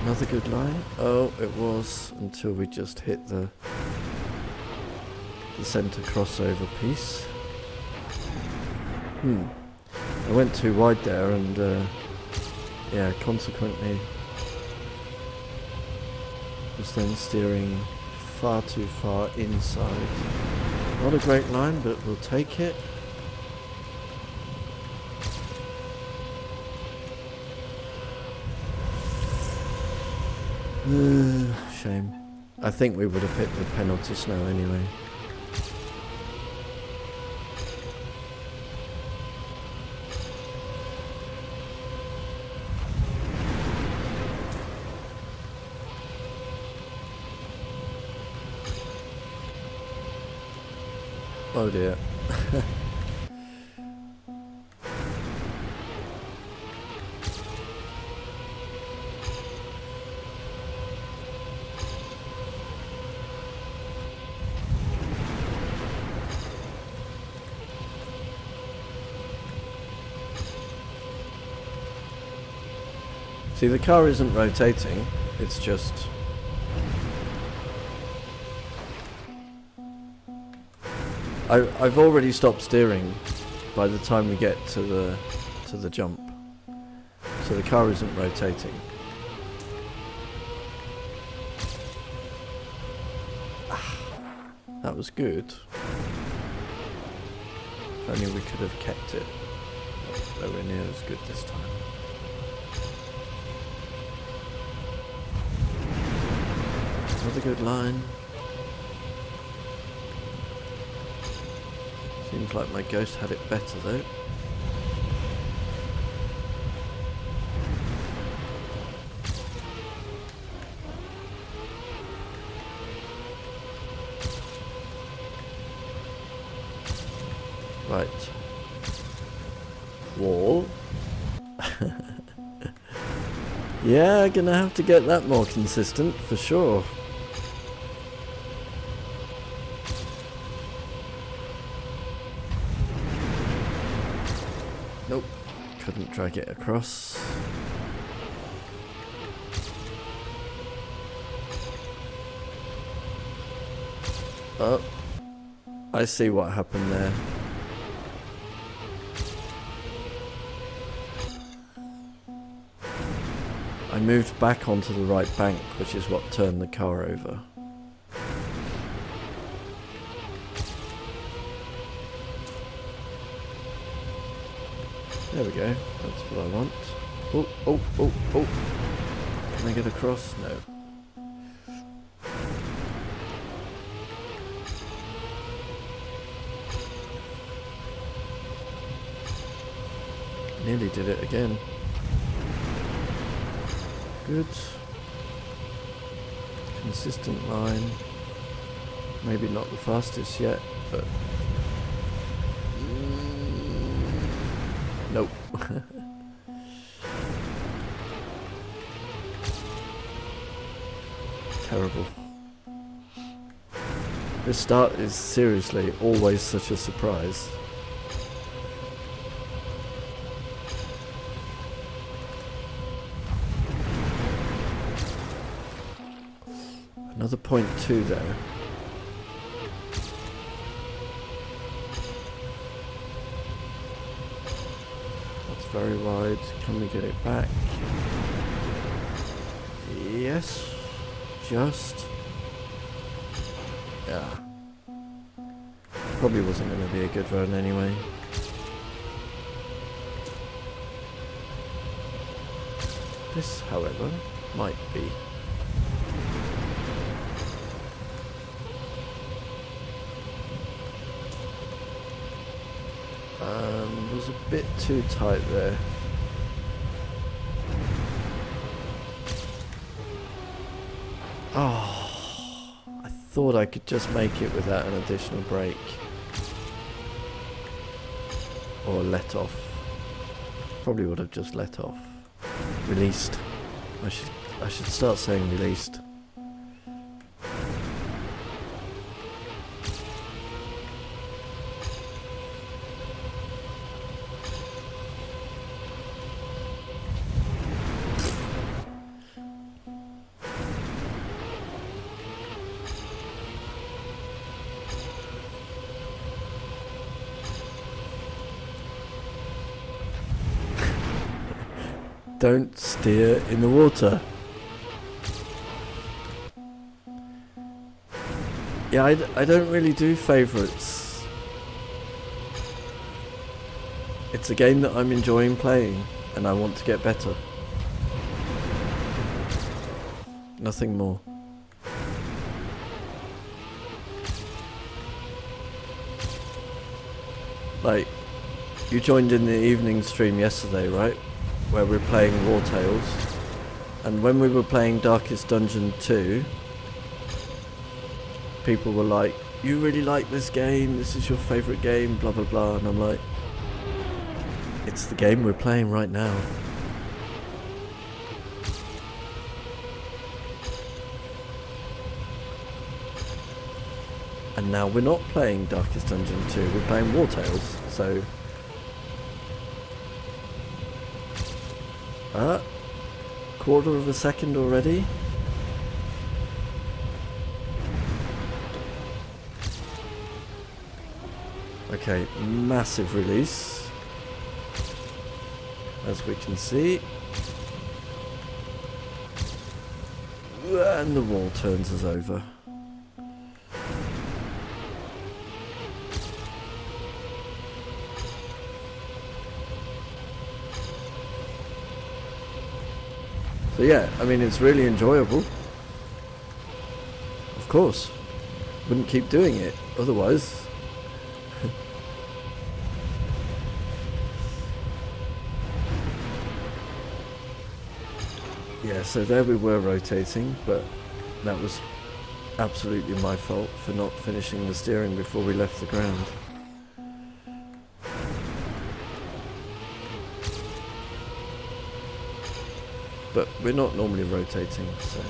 Another good line. Oh, it was until we just hit the center crossover piece. I went too wide there, and yeah, consequently was then steering far too far inside. Not a great line, but we'll take it. Shame. I think we would have hit the penalty snow anyway. Oh dear. See, the car isn't rotating, it's just... I've already stopped steering by the time we get to the jump. So the car isn't rotating. That was good. If only we could have kept it. Nowhere near as good this time. Another good line. Seems like my Ghost had it better though. Right. Wall. Yeah, gonna have to get that more consistent for sure. Nope, couldn't drag it across. Oh, I see what happened there. I moved back onto the right bank, which is what turned the car over. There we go, that's what I want. Oh. Can I get across? No. Nearly did it again. Good. Consistent line. Maybe not the fastest yet, but... Nope. Terrible. This start is seriously always such a surprise. Another 0.2 there. That's very wide. Can we get it back? Yes. Just. Yeah. Probably wasn't going to be a good run anyway. This, however, might be. Was a bit too tight there. Oh, I thought I could just make it without an additional brake. Or a let off. Probably would have just let off. Released. I should start saying released. Don't steer in the water. Yeah, I don't really do favourites. It's a game that I'm enjoying playing and I want to get better. Nothing more. Like, you joined in the evening stream yesterday, right? Where we're playing War Tales, and when we were playing Darkest Dungeon 2, people were like, you really like this game, this is your favourite game, blah blah blah, and I'm like, it's the game we're playing right now. And now we're not playing Darkest Dungeon 2, we're playing War Tales, so... quarter of a second already. Okay, massive release, as we can see. And the wall turns us over. So yeah, I mean, it's really enjoyable. Of course. Wouldn't keep doing it otherwise. Yeah, so there we were rotating, but that was absolutely my fault for not finishing the steering before we left the ground. But we're not normally rotating, so...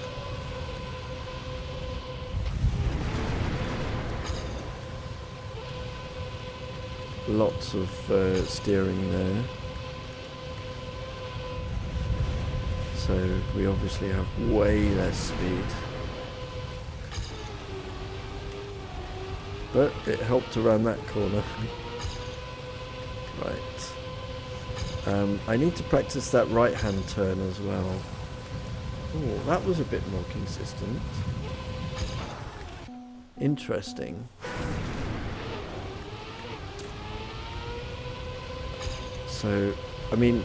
Lots of steering there. So we obviously have way less speed. But it helped around that corner. Right. I need to practice that right hand turn as well. Oh, that was a bit more consistent. Interesting. So, I mean,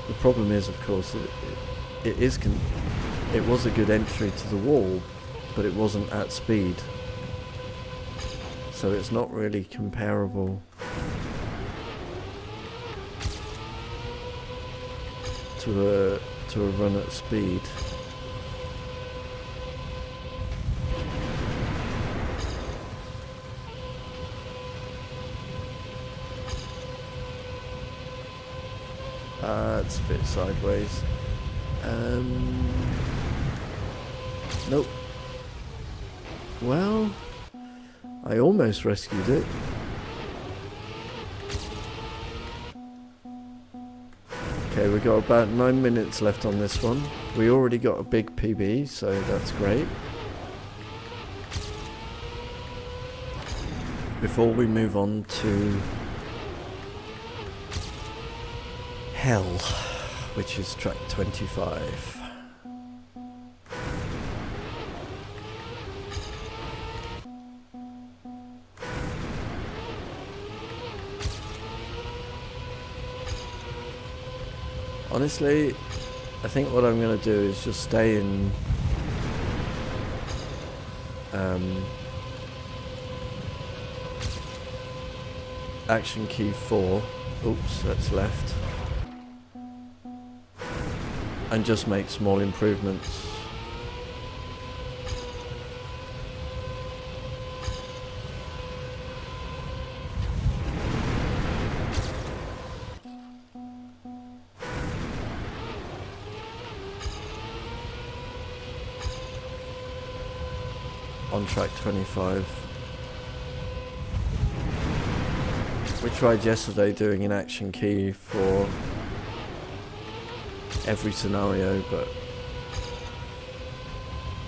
the problem is, of course, it was a good entry to the wall, but it wasn't at speed. So it's not really comparable. to a run at speed. It's a bit sideways. Nope. Well, I almost rescued it. Okay, we got about 9 minutes left on this one. We already got a big PB, so that's great. Before we move on to Hell, which is track 25. Honestly, I think what I'm going to do is just stay in action key 4. Oops, that's left. And just make small improvements. On track 25. We tried yesterday doing an action key for every scenario, but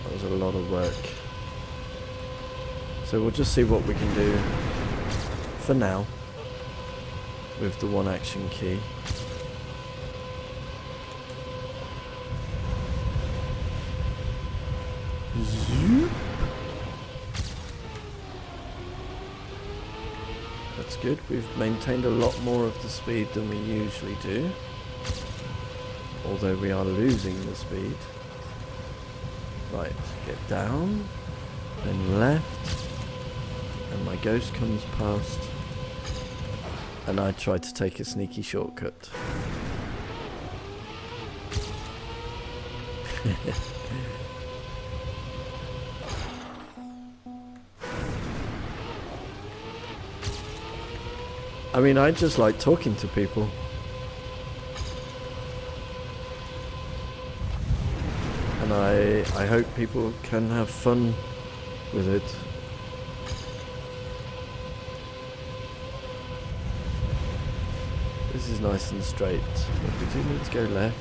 that was a lot of work. So we'll just see what we can do for now with the one action key. Zoop. That's good. We've maintained a lot more of the speed than we usually do. Although we are losing the speed. Right, get down, then left, and my ghost comes past, and I try to take a sneaky shortcut. I mean, I just like talking to people. And I hope people can have fun with it. This is nice and straight, but we do need to go left.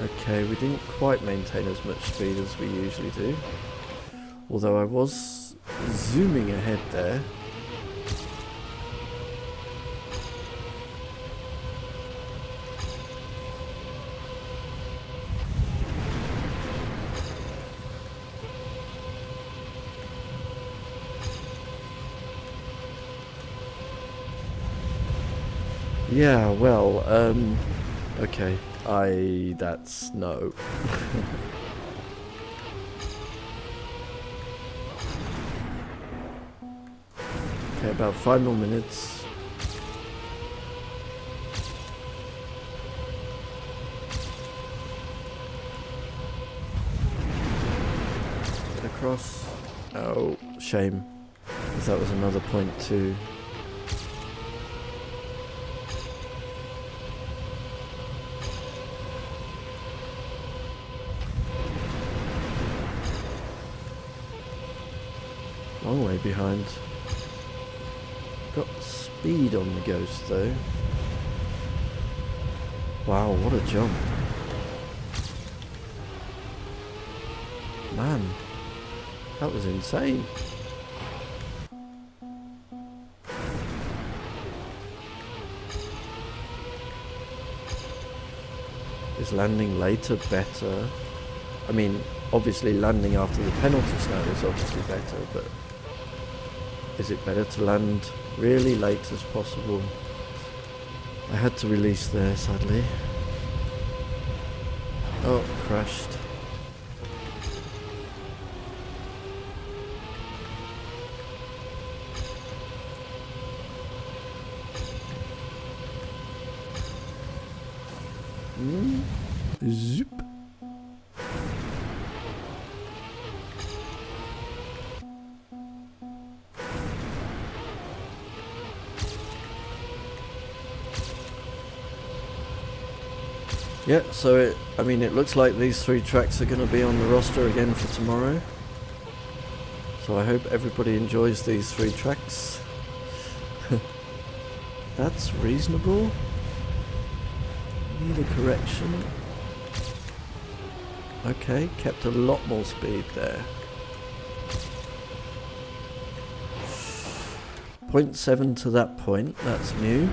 Okay, we didn't quite maintain as much speed as we usually do. Although I was zooming ahead there. Yeah, well, okay, that's no. Okay, about 5 more minutes. Get across. Oh, shame, because that was another point too. Long way behind. Got speed on the ghost though. Wow, what a jump. Man, that was insane. Is landing later better? I mean, obviously landing after the penalty snow is obviously better, but is it better to land really late as possible? I had to release there, sadly. Oh, crashed. Zoop. Yeah, so it looks like these 3 tracks are going to be on the roster again for tomorrow. So I hope everybody enjoys these 3 tracks. That's reasonable. Need a correction. Okay, kept a lot more speed there. 0.7 to that point, that's new.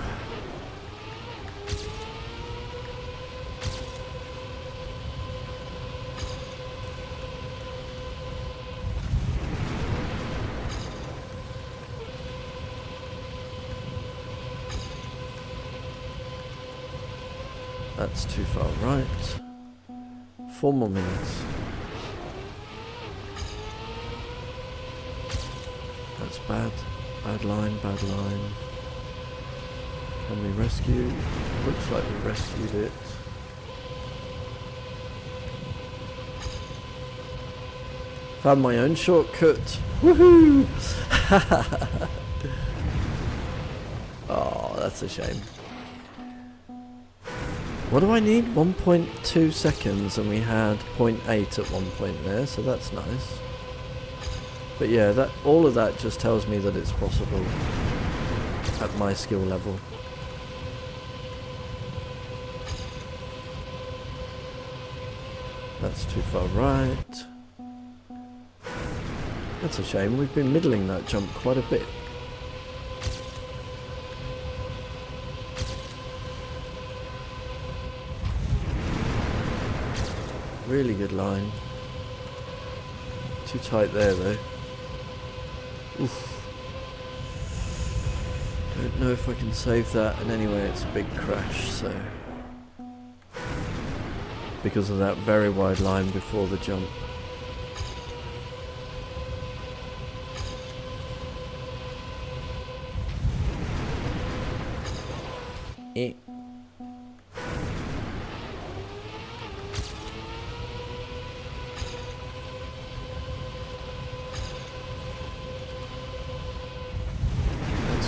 That's too far right. 4 more minutes. That's bad. Bad line, bad line. Can we rescue? Looks like we rescued it. Found my own shortcut. Woohoo! Oh, that's a shame. What do I need? 1.2 seconds, and we had 0.8 at one point there, so that's nice. But yeah, all of that just tells me that it's possible at my skill level. That's too far right. That's a shame, we've been middling that jump quite a bit. Really good line. Too tight there though. Oof. Don't know if I can save that, and anyway it's a big crash, so. Because of that very wide line before the jump.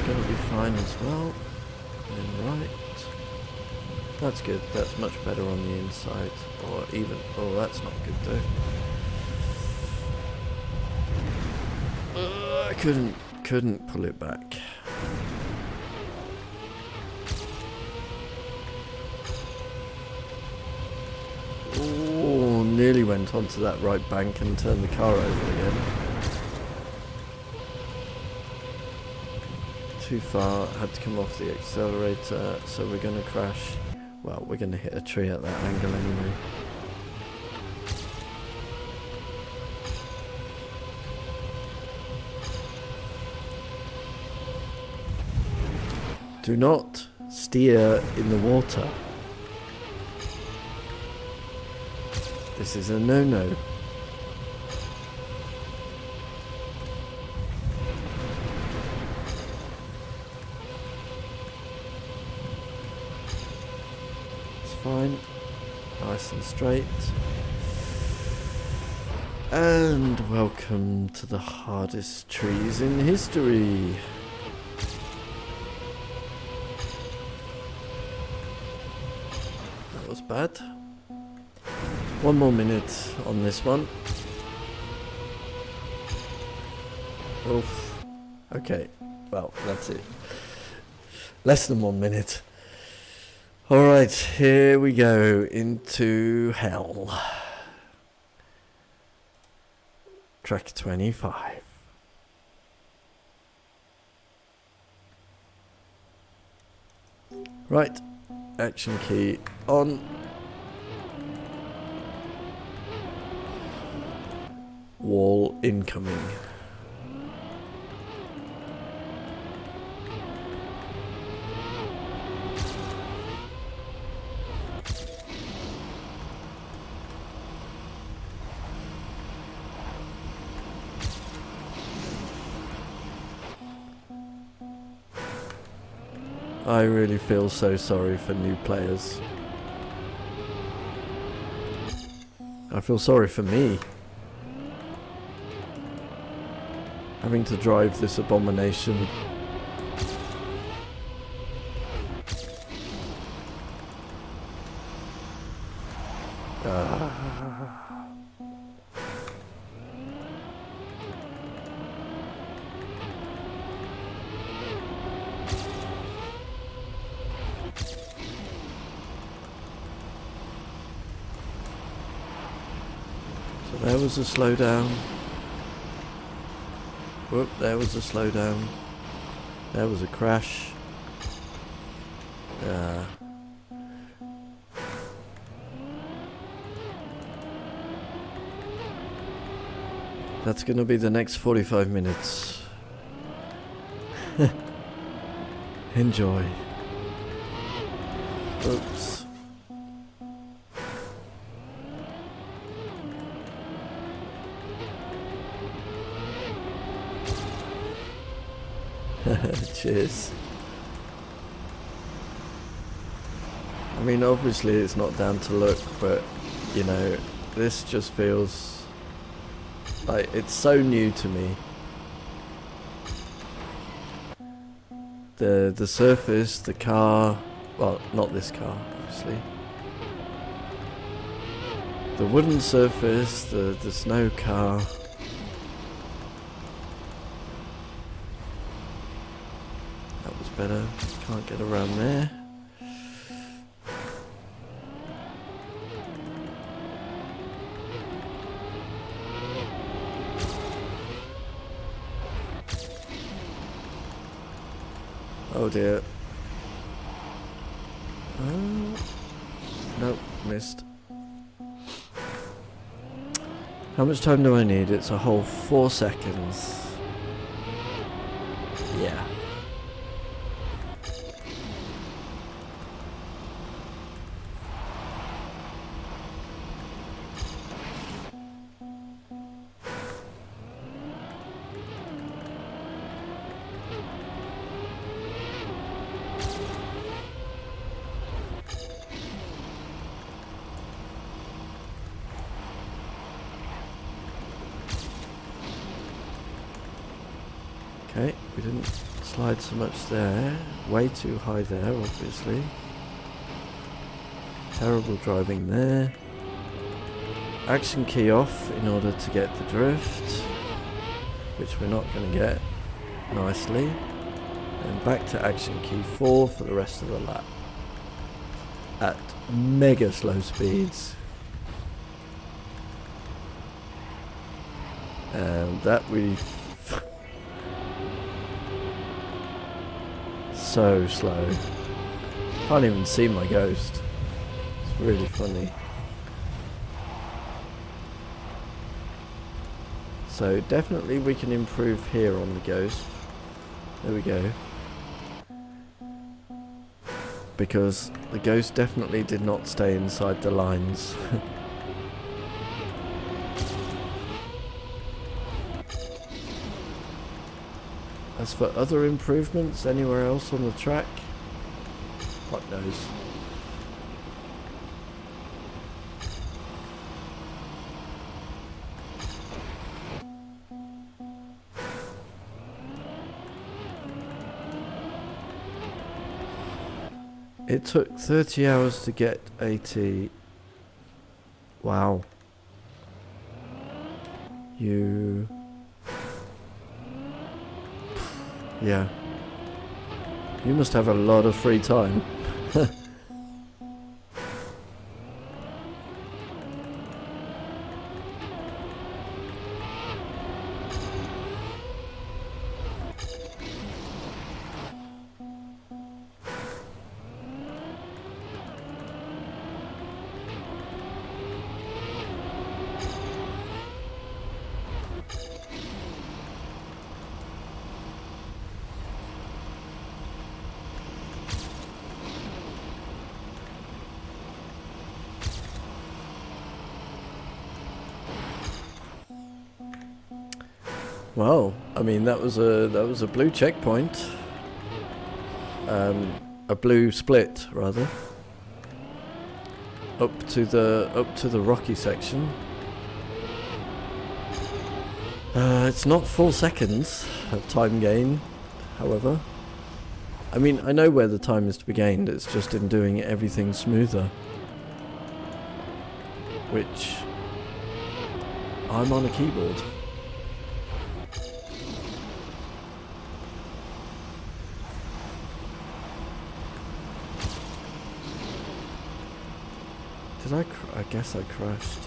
Going to be fine as well. And right. That's good. That's much better on the inside. Or even. Oh, that's not good though. I couldn't pull it back. Oh, nearly went onto that right bank and turned the car over again. Too far, had to come off the accelerator, so we're going to crash. Well, we're going to hit a tree at that angle anyway. Do not steer in the water. This is a no-no. Fine, nice and straight. And welcome to the hardest trees in history. That was bad. 1 more minute on this one. Oof. Okay, well, that's it. Less than 1 minute. Alright, here we go into hell. Track 25. Right, action key on. Wall incoming. I really feel so sorry for new players. I feel sorry for me. Having to drive this abomination. So there was a slowdown. Whoop, there was a slowdown. There was a crash. That's gonna be the next 45 minutes. Enjoy. Oops. Cheers. I mean, obviously it's not down to look, but you know, this just feels like it's so new to me. The surface, the car, well, not this car, obviously. The wooden surface, the snow car. That was better. Can't get around there. Oh dear. Oh. Nope, missed. How much time do I need? It's a whole 4 seconds. Yeah. Okay, we didn't slide so much there. Way too high there, obviously. Terrible driving there. Action key off in order to get the drift, which we're not going to get nicely. And back to action key 4 for the rest of the lap. At mega slow speeds. And that we... so slow. Can't even see my ghost. It's really funny. So definitely we can improve here on the ghost. There we go. Because the ghost definitely did not stay inside the lines. As for other improvements anywhere else on the track, fuck knows. It took 30 hours to get 80. Wow. You... Yeah. You must have a lot of free time. Well, I mean that was a blue checkpoint. A blue split rather. up to the rocky section. It's not 4 seconds of time gain, however. I mean, I know where the time is to be gained, it's just in doing everything smoother. Which, I'm on a keyboard. Did I guess I crashed.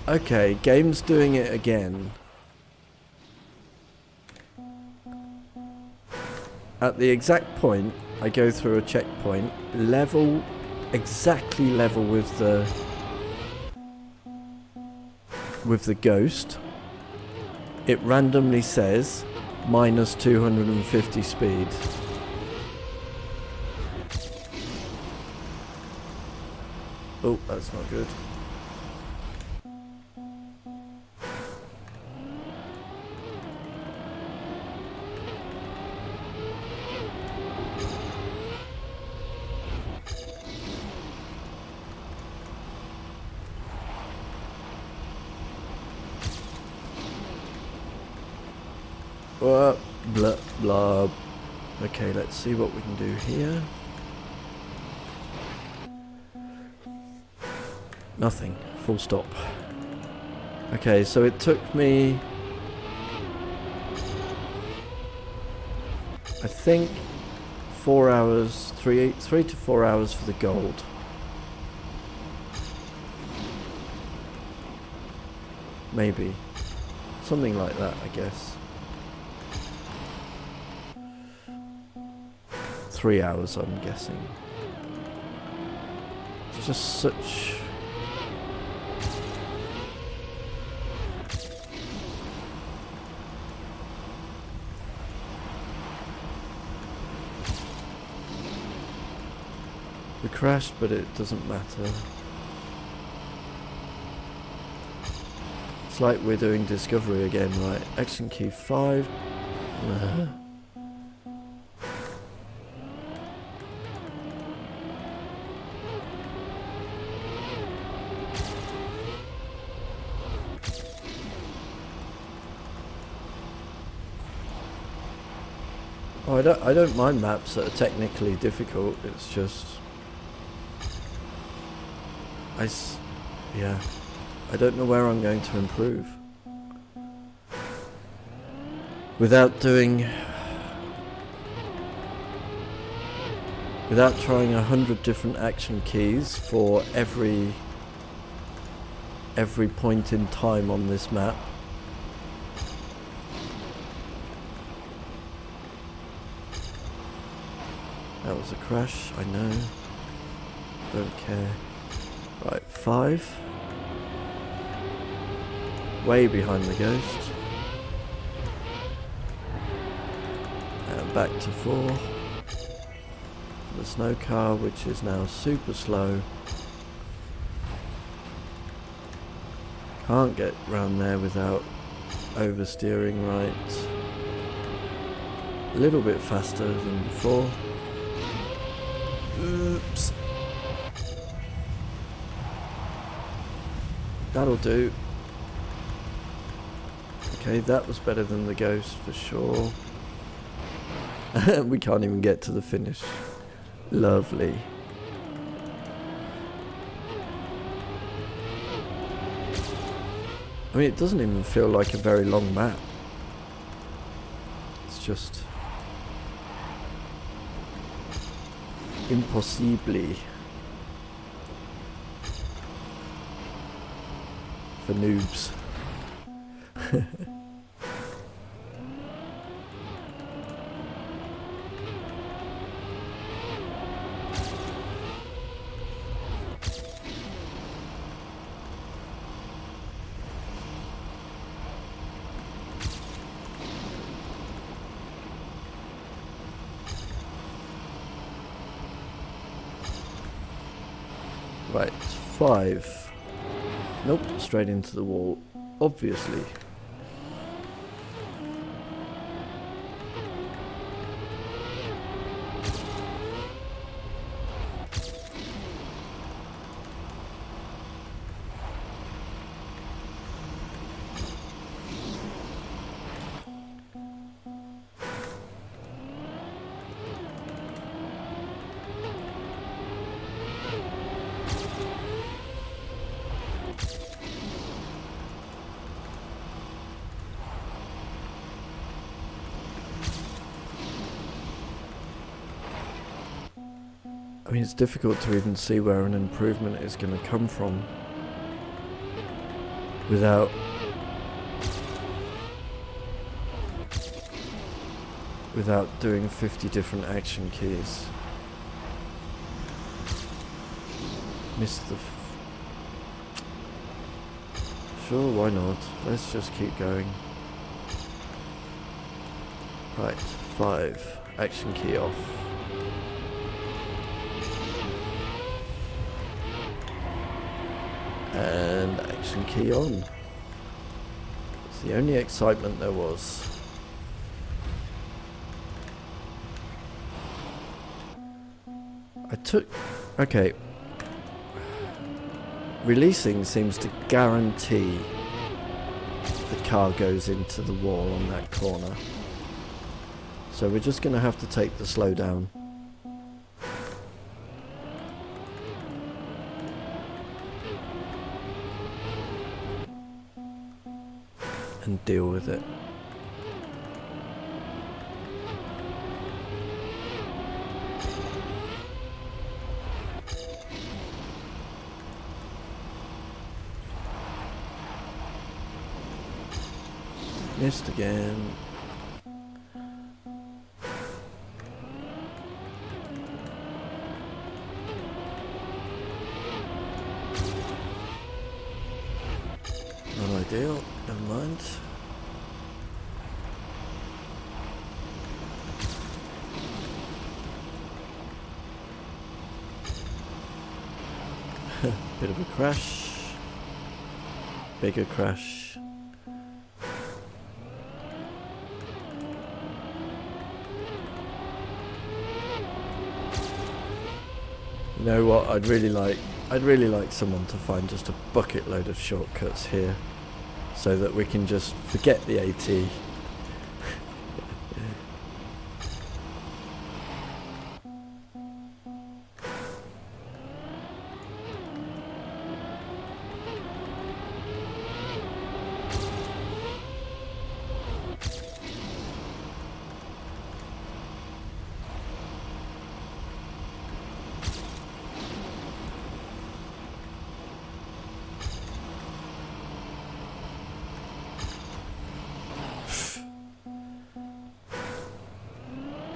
Okay, game's doing it again. At the exact point, I go through a checkpoint, exactly level with the ghost. It randomly says minus 250 speed. Oh, that's not good. Blah, blah, blah. Okay, let's see what we can do here. Nothing. Full stop. Okay, so it took me, I think, 4 hours, 3 to 4 hours for the gold. Maybe. Something like that, I guess. 3 hours, I'm guessing. It's just such... We crashed, but it doesn't matter. It's like we're doing Discovery again, right? Action key 5. Oh, I don't mind maps that are technically difficult. It's just yeah, I don't know where I'm going to improve without trying 100 different action keys for every point in time on this map. That was a crash, I know. Don't care. Right, 5. Way behind the ghost. And back to 4. The snow car, which is now super slow. Can't get round there without oversteering right. A little bit faster than before. Oops. That'll do. Okay, that was better than the ghost for sure. We can't even get to the finish. Lovely. I mean, it doesn't even feel like a very long map. It's just impossible for noobs. Right, 5. Nope, straight into the wall. Obviously. I mean, it's difficult to even see where an improvement is going to come from without doing 50 different action keys. Missed the... Sure, why not? Let's just keep going. Right, 5. Action key off. And action key on. It's the only excitement there was. Okay. Releasing seems to guarantee the car goes into the wall on that corner. So we're just going to have to take the slowdown. And deal with it. Missed again. Not ideal, never mind. Bit of a crash. Bigger crash. You know what, I'd really like someone to find just a bucket load of shortcuts here so that we can just forget the AT.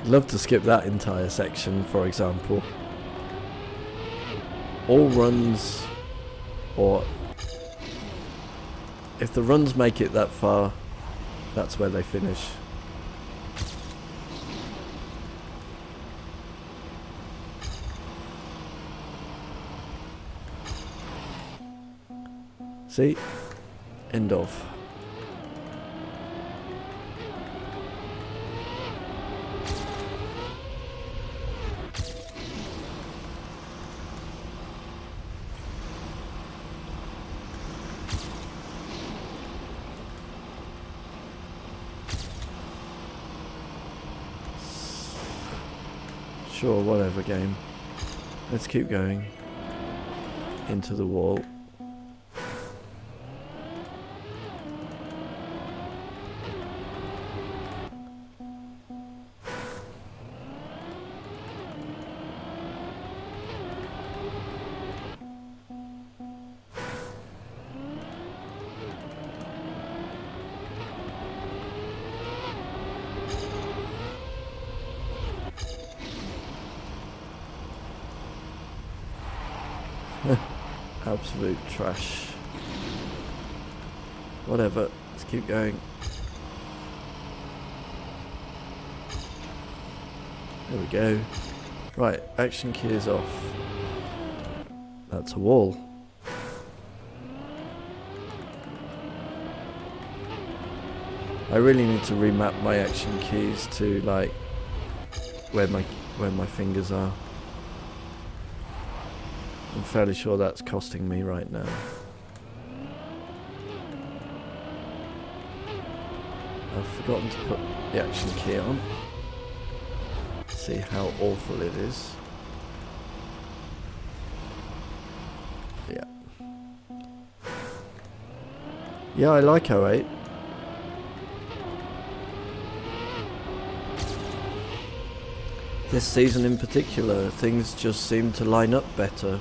Love to skip that entire section, for example. All runs, or if the runs make it that far, that's where they finish. See? End of. Sure, whatever game. Let's keep going. Into the wall. Absolute trash. Whatever, let's keep going. There we go. Right, action key is off. That's a wall. I really need to remap my action keys to like where my fingers are. I'm fairly sure that's costing me right now. I've forgotten to put the action key on. See how awful it is. Yeah. Yeah, I like 08. This season in particular, things just seem to line up better.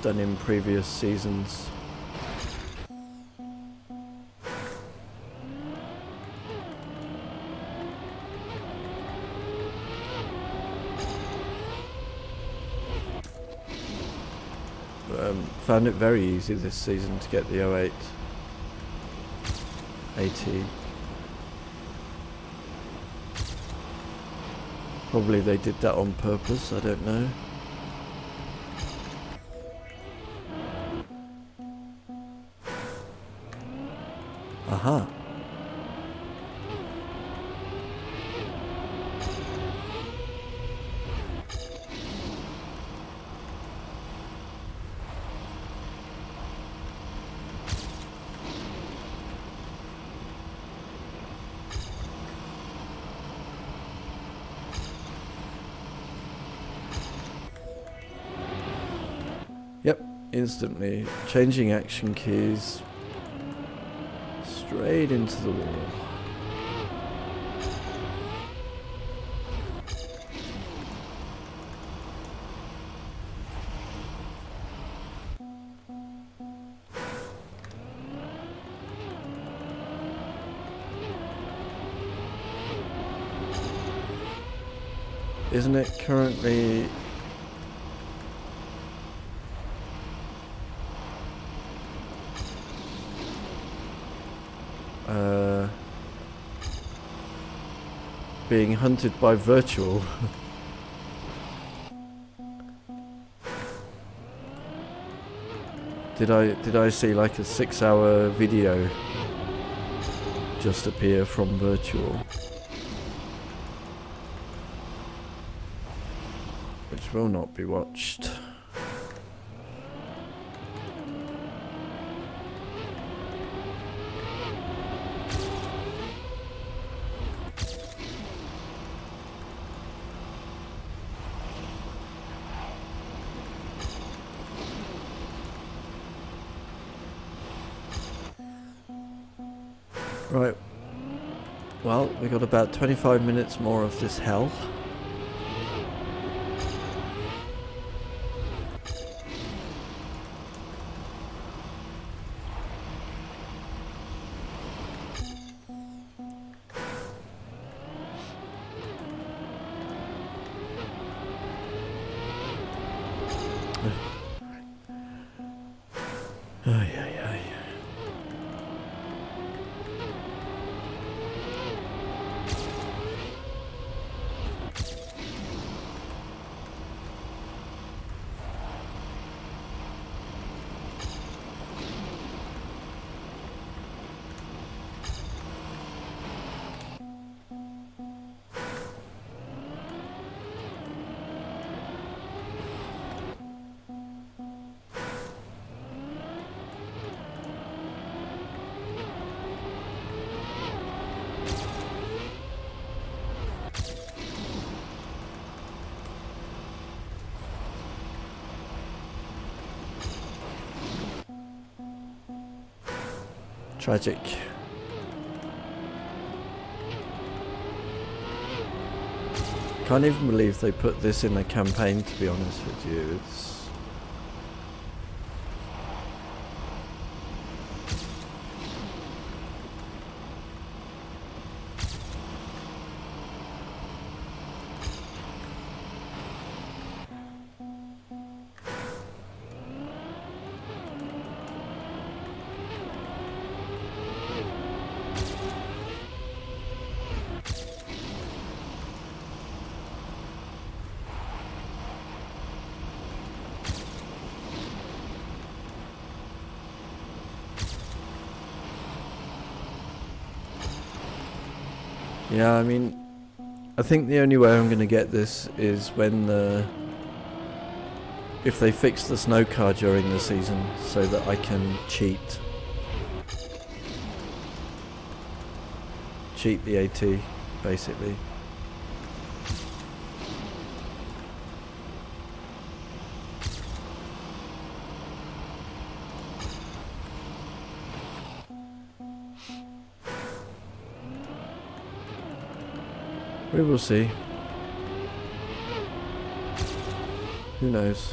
Than in previous seasons. Found it very easy this season to get the 08 AT. Probably they did that on purpose, I don't know. Aha. Yep, instantly changing action keys straight into the wall. Isn't it currently being hunted by virtual? Did I see like a 6-hour video just appear from virtual? Which will not be watched. Right, well, we got about 25 minutes more of this hell. Ay, ay, ay. Tragic. Can't even believe they put this in a campaign, to be honest with you. It's Yeah, I mean, I think the only way I'm going to get this is when if they fix the snow car during the season so that I can cheat the AT, basically. We will see. Who knows?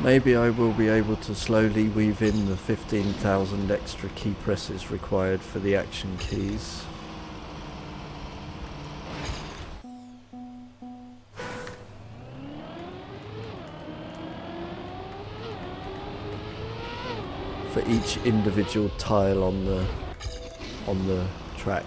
Maybe I will be able to slowly weave in the 15,000 extra key presses required for the action keys. For each individual tile on the track.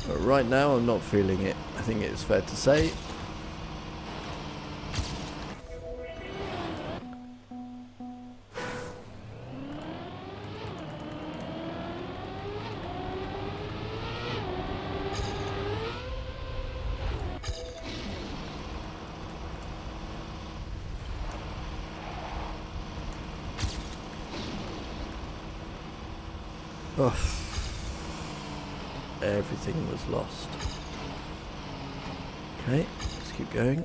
But right now I'm not feeling it, I think it's fair to say. Oh, everything was lost. Okay, let's keep going.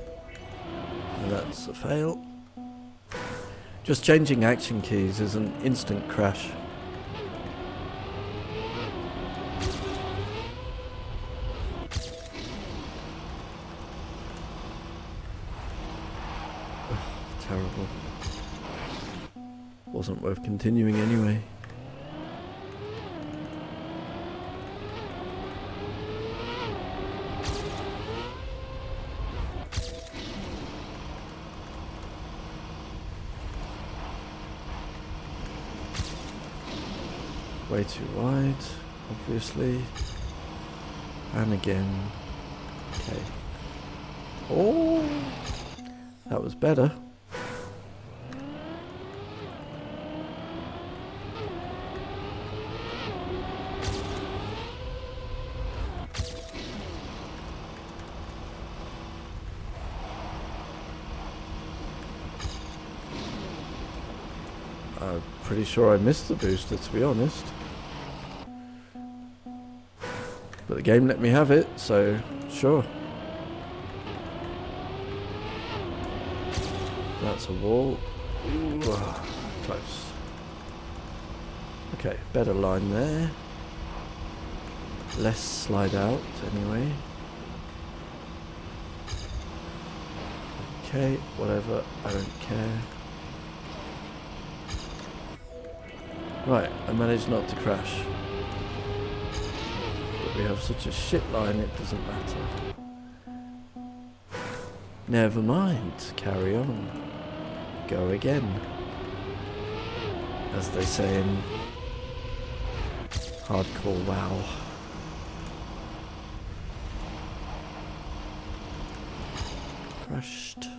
And that's a fail. Just changing action keys is an instant crash. Oh, terrible. Wasn't worth continuing anyway. Way too wide, obviously. And again. Okay. Oh! That was better. I'm pretty sure I missed the booster, to be honest. But the game let me have it, so sure. That's a wall. Ooh, close. Okay, better line there. Less slide out, anyway. Okay, whatever, I don't care. Right, I managed not to crash. But we have such a shit line, it doesn't matter. Never mind, carry on. Go again. As they say in hardcore WoW. Crashed.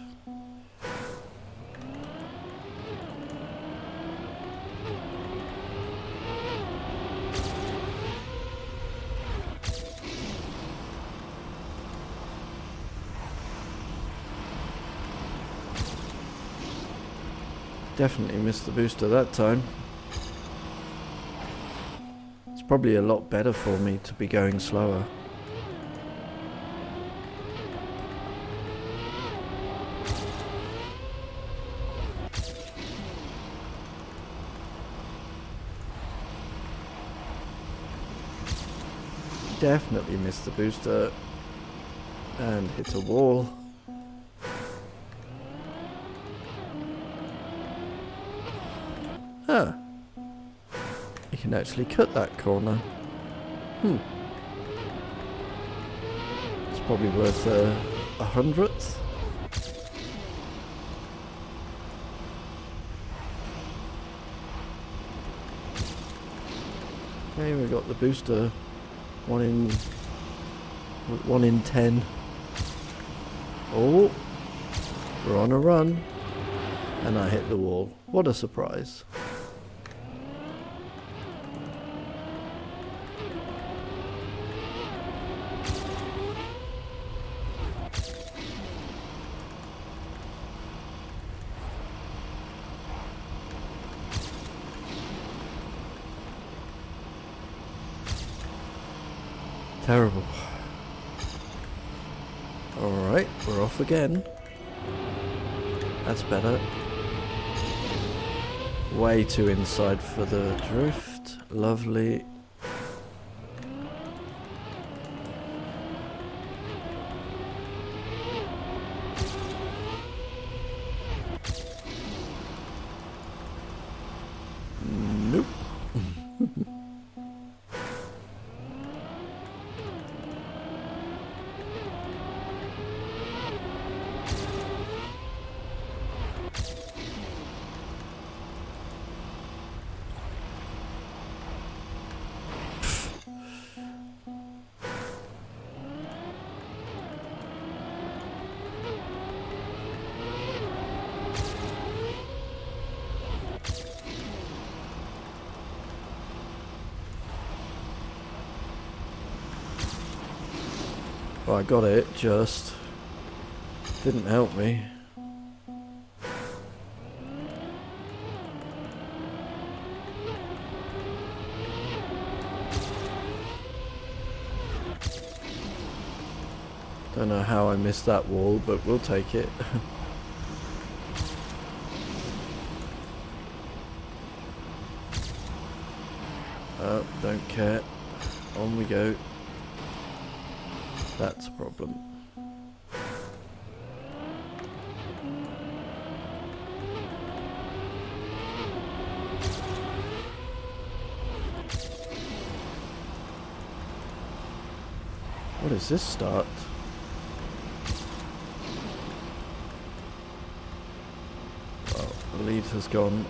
Definitely missed the booster that time. It's probably a lot better for me to be going slower. Definitely missed the booster and hit a wall. Ah, you can actually cut that corner. It's probably worth a 100th. Okay, we got the booster. 1 in 10. Oh. We're on a run. And I hit the wall. What a surprise. Terrible. Alright, we're off again. That's better. Way too inside for the drift. Lovely. Nope. Well, I got it, just didn't help me. Don't know how I missed that wall, but we'll take it. Oh, don't care. On we go. That's a problem. What is this start? Well, the lead has gone.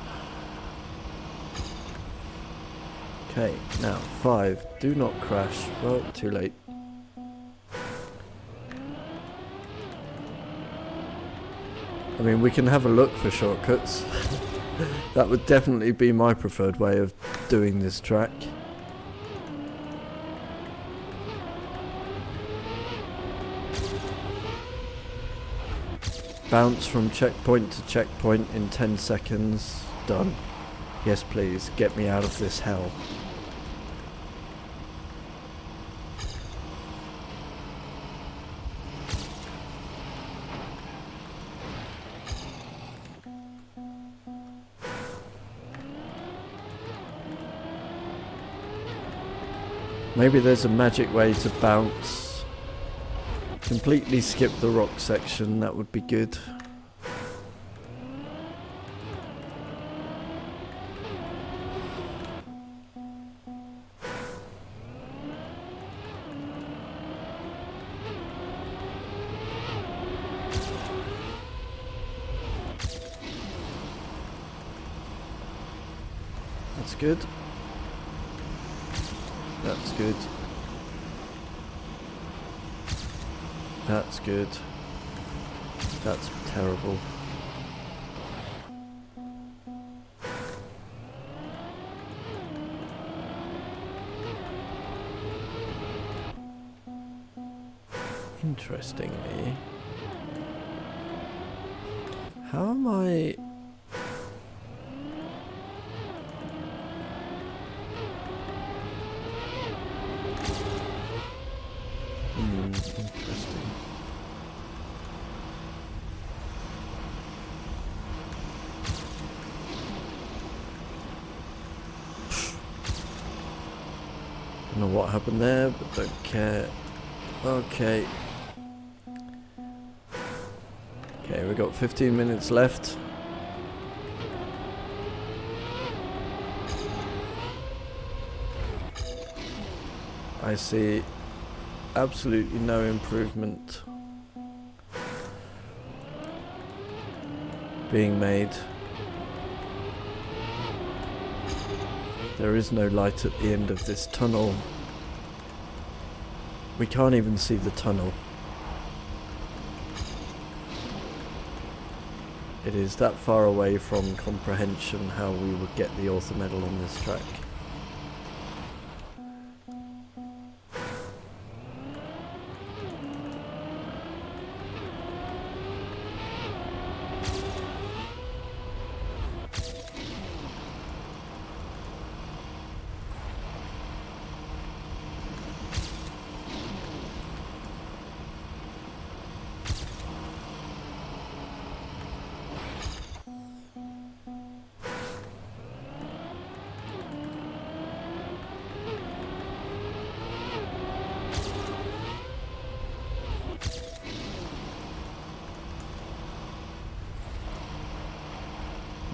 Okay, now 5. Do not crash. Well, too late. I mean, we can have a look for shortcuts. That would definitely be my preferred way of doing this track. Bounce from checkpoint to checkpoint in 10 seconds. Done. Yes, please, get me out of this hell. Maybe there's a magic way to bounce. Completely skip the rock section, that would be good. That's good. That's good. That's good. That's terrible. Interestingly, how am I... Interesting. Don't know what happened there, but don't care. Okay. Okay, we've got 15 minutes left. I see absolutely no improvement being made. There is no light at the end of this tunnel. We can't even see the tunnel. It is that far away from comprehension how we would get the author medal on this track.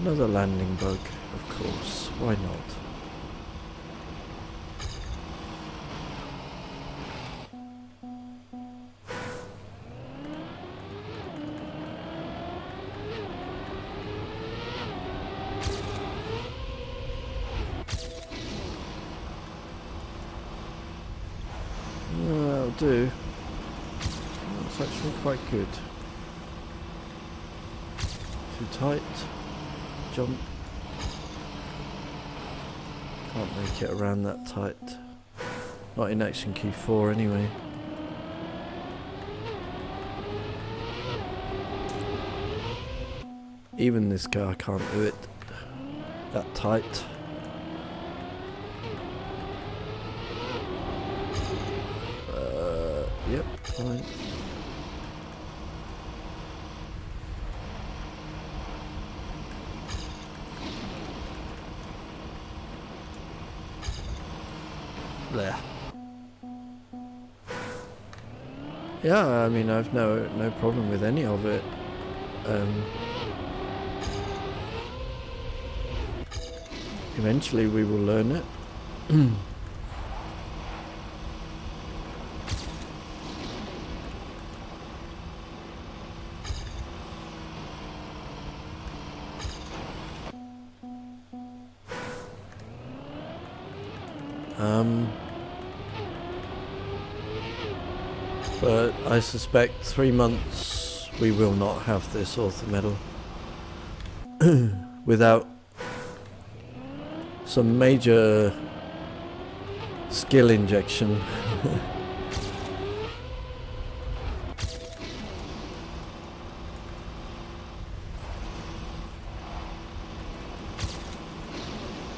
Another landing bug, of course, why not? That'll do. That's actually quite good. Too tight. Jump. Can't make it around that tight. Not in action key 4 anyway. Even this car can't do it that tight. Yep, fine. There. Yeah, I mean, I've no problem with any of it. Eventually we will learn it. But I suspect 3 months we will not have this author medal without some major skill injection.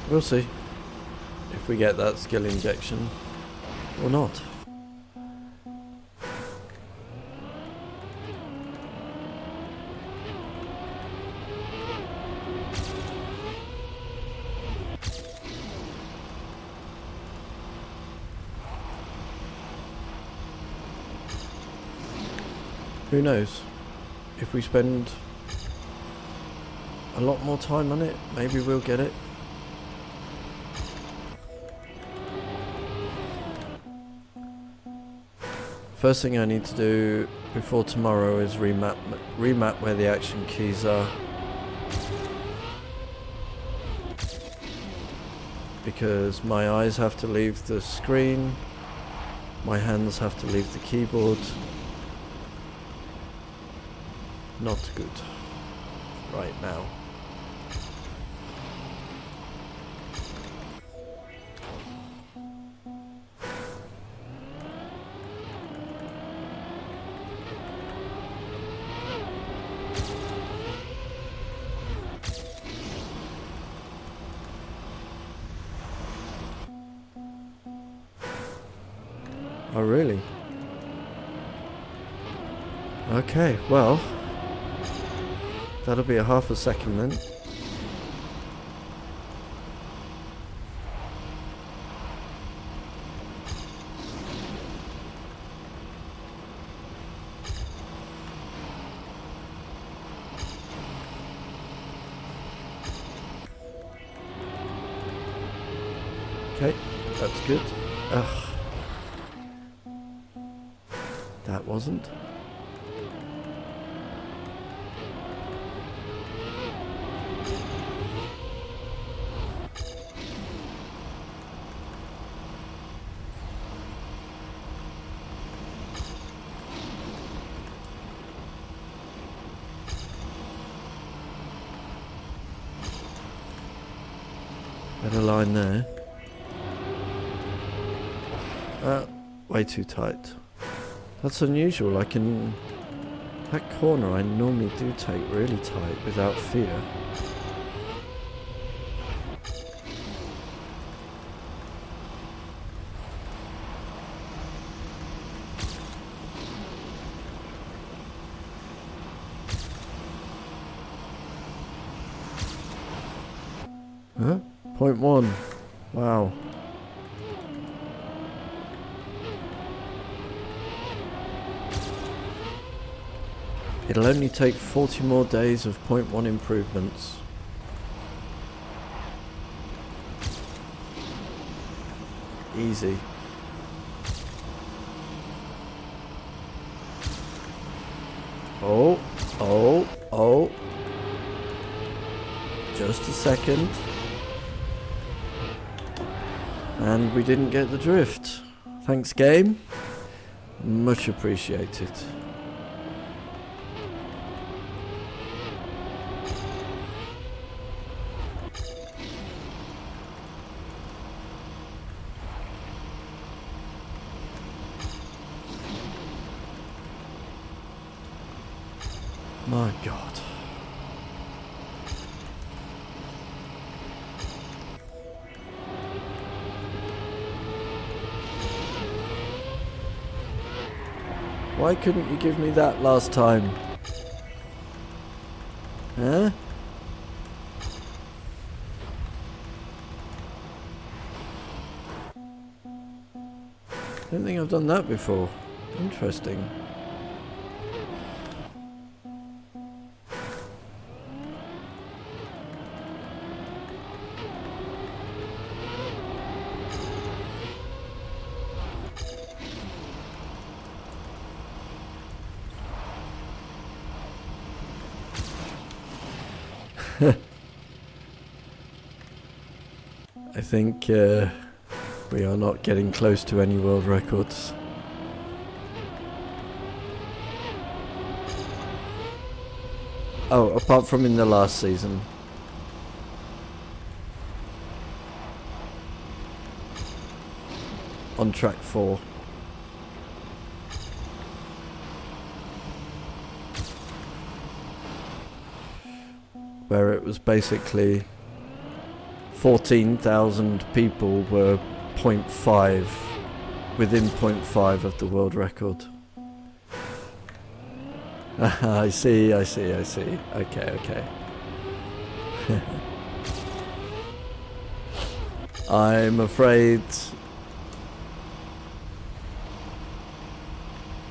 We'll see if we get that skill injection or not. Who knows? If we spend a lot more time on it, maybe we'll get it. First thing I need to do before tomorrow is remap where the action keys are. Because my eyes have to leave the screen, my hands have to leave the keyboard. Not good right now. Oh really? Okay, well, that'll be a half a second then. Okay, that's good. Ugh. That wasn't. Better line there. Way too tight. That's unusual. That corner I normally do take really tight without fear. Huh? 0.1. Wow. It'll only take 40 more days of 0.1 improvements. Easy. Oh. Just a second. And we didn't get the drift. Thanks, game. Much appreciated. My God. Why couldn't you give me that last time? Huh? I don't think I've done that before. Interesting. I think we are not getting close to any world records. Oh, apart from in the last season. On track 4. Where it was basically 14,000 people were 0.5, within 0.5 of the world record. I see. Okay. I'm afraid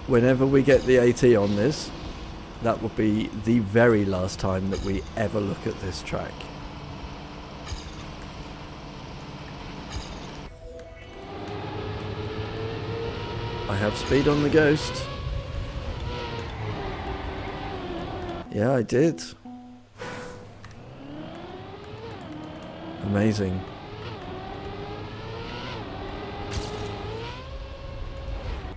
whenever we get the AT on this, that will be the very last time that we ever look at this track. I have speed on the Ghost. Yeah, I did. Amazing.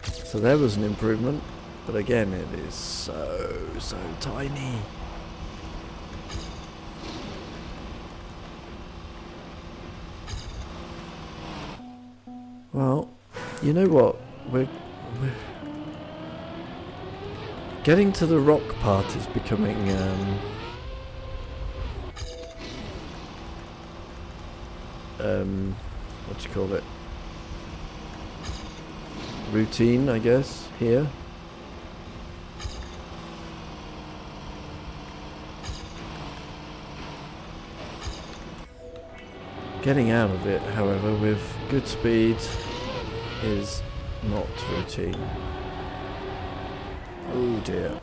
So there was an improvement, but again, it is so tiny. Well, you know what? We're getting to the rock part is becoming what do you call it? Routine, I guess, here. Getting out of it, however, with good speed is not routine. Oh dear.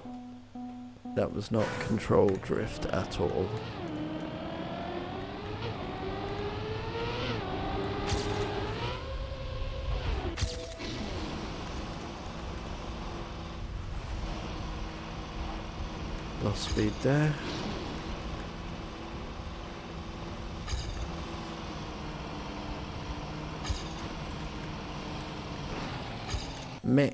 That was not control drift at all. Lost speed there. Meh.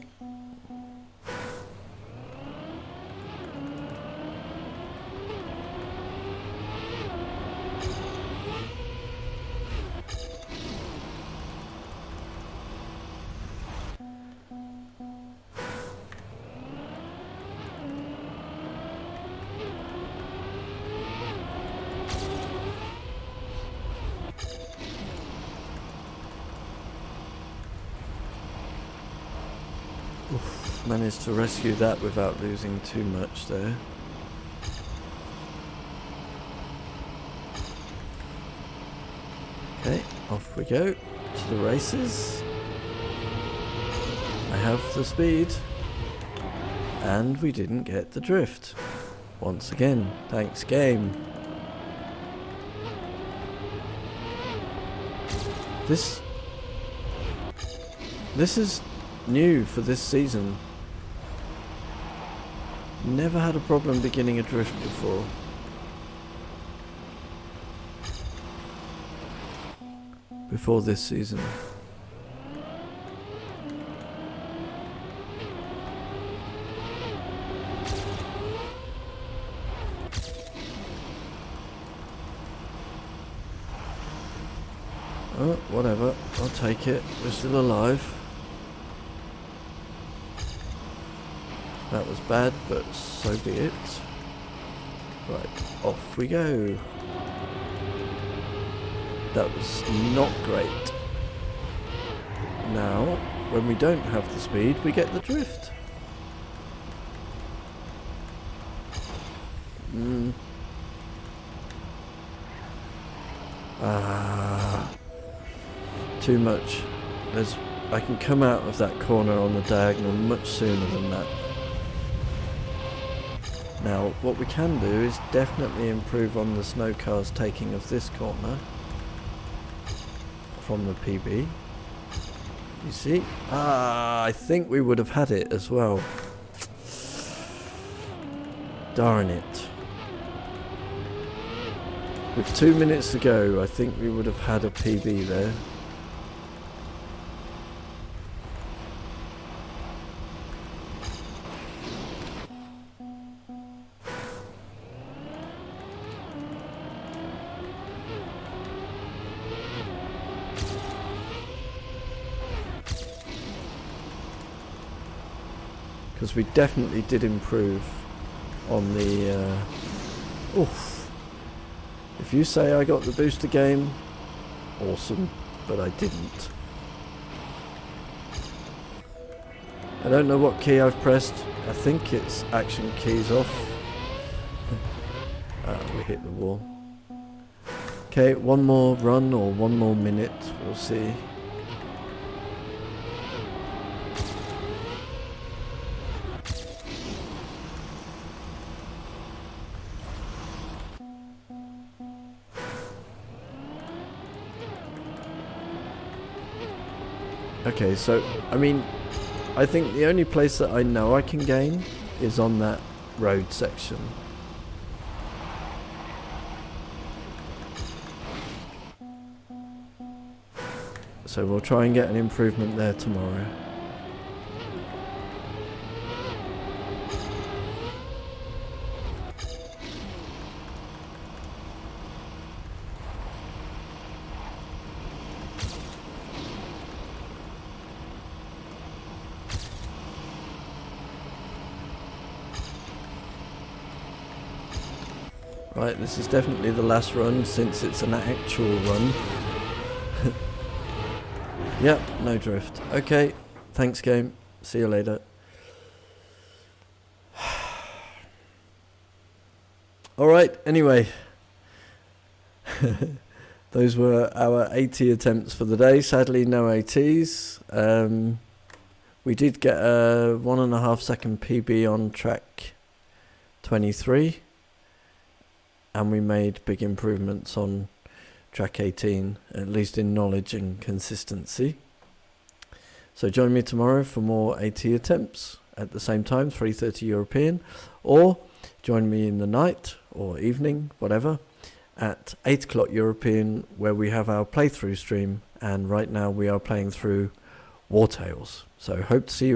managed to rescue that without losing too much there. Okay, off we go to the races. I have the speed. And we didn't get the drift. Once again, thanks game. This is new for this season. Never had a problem beginning a drift before. Before this season. Oh, whatever, I'll take it. We're still alive. That was bad, but so be it. Right, off we go. That was not great. Now, when we don't have the speed, we get the drift. Too much. I can come out of that corner on the diagonal much sooner than that. Now, what we can do is definitely improve on the snow cars taking of this corner from the PB. You see? I think we would have had it as well. Darn it. With 2 minutes to go, I think we would have had a PB there. Because we definitely did improve on the... oof. If you say I got the booster game, awesome, but I didn't. I don't know what key I've pressed. I think it's action keys off. We hit the wall. Okay, one more run or 1 more minute, we'll see. Okay, so, I mean, I think the only place that I know I can gain is on that road section. So we'll try and get an improvement there tomorrow. Right, this is definitely the last run since it's an actual run. Yep, no drift. Okay, thanks game. See you later. Alright, anyway. Those were our 80 attempts for the day. Sadly, no ATs. We did get a 1.5 second PB on track 23. And we made big improvements on track 18, at least in knowledge and consistency. So join me tomorrow for more AT attempts at the same time, 3:30 European, or join me in the night or evening, whatever, at 8 o'clock European, where we have our playthrough stream. And right now we are playing through War Tales. So hope to see you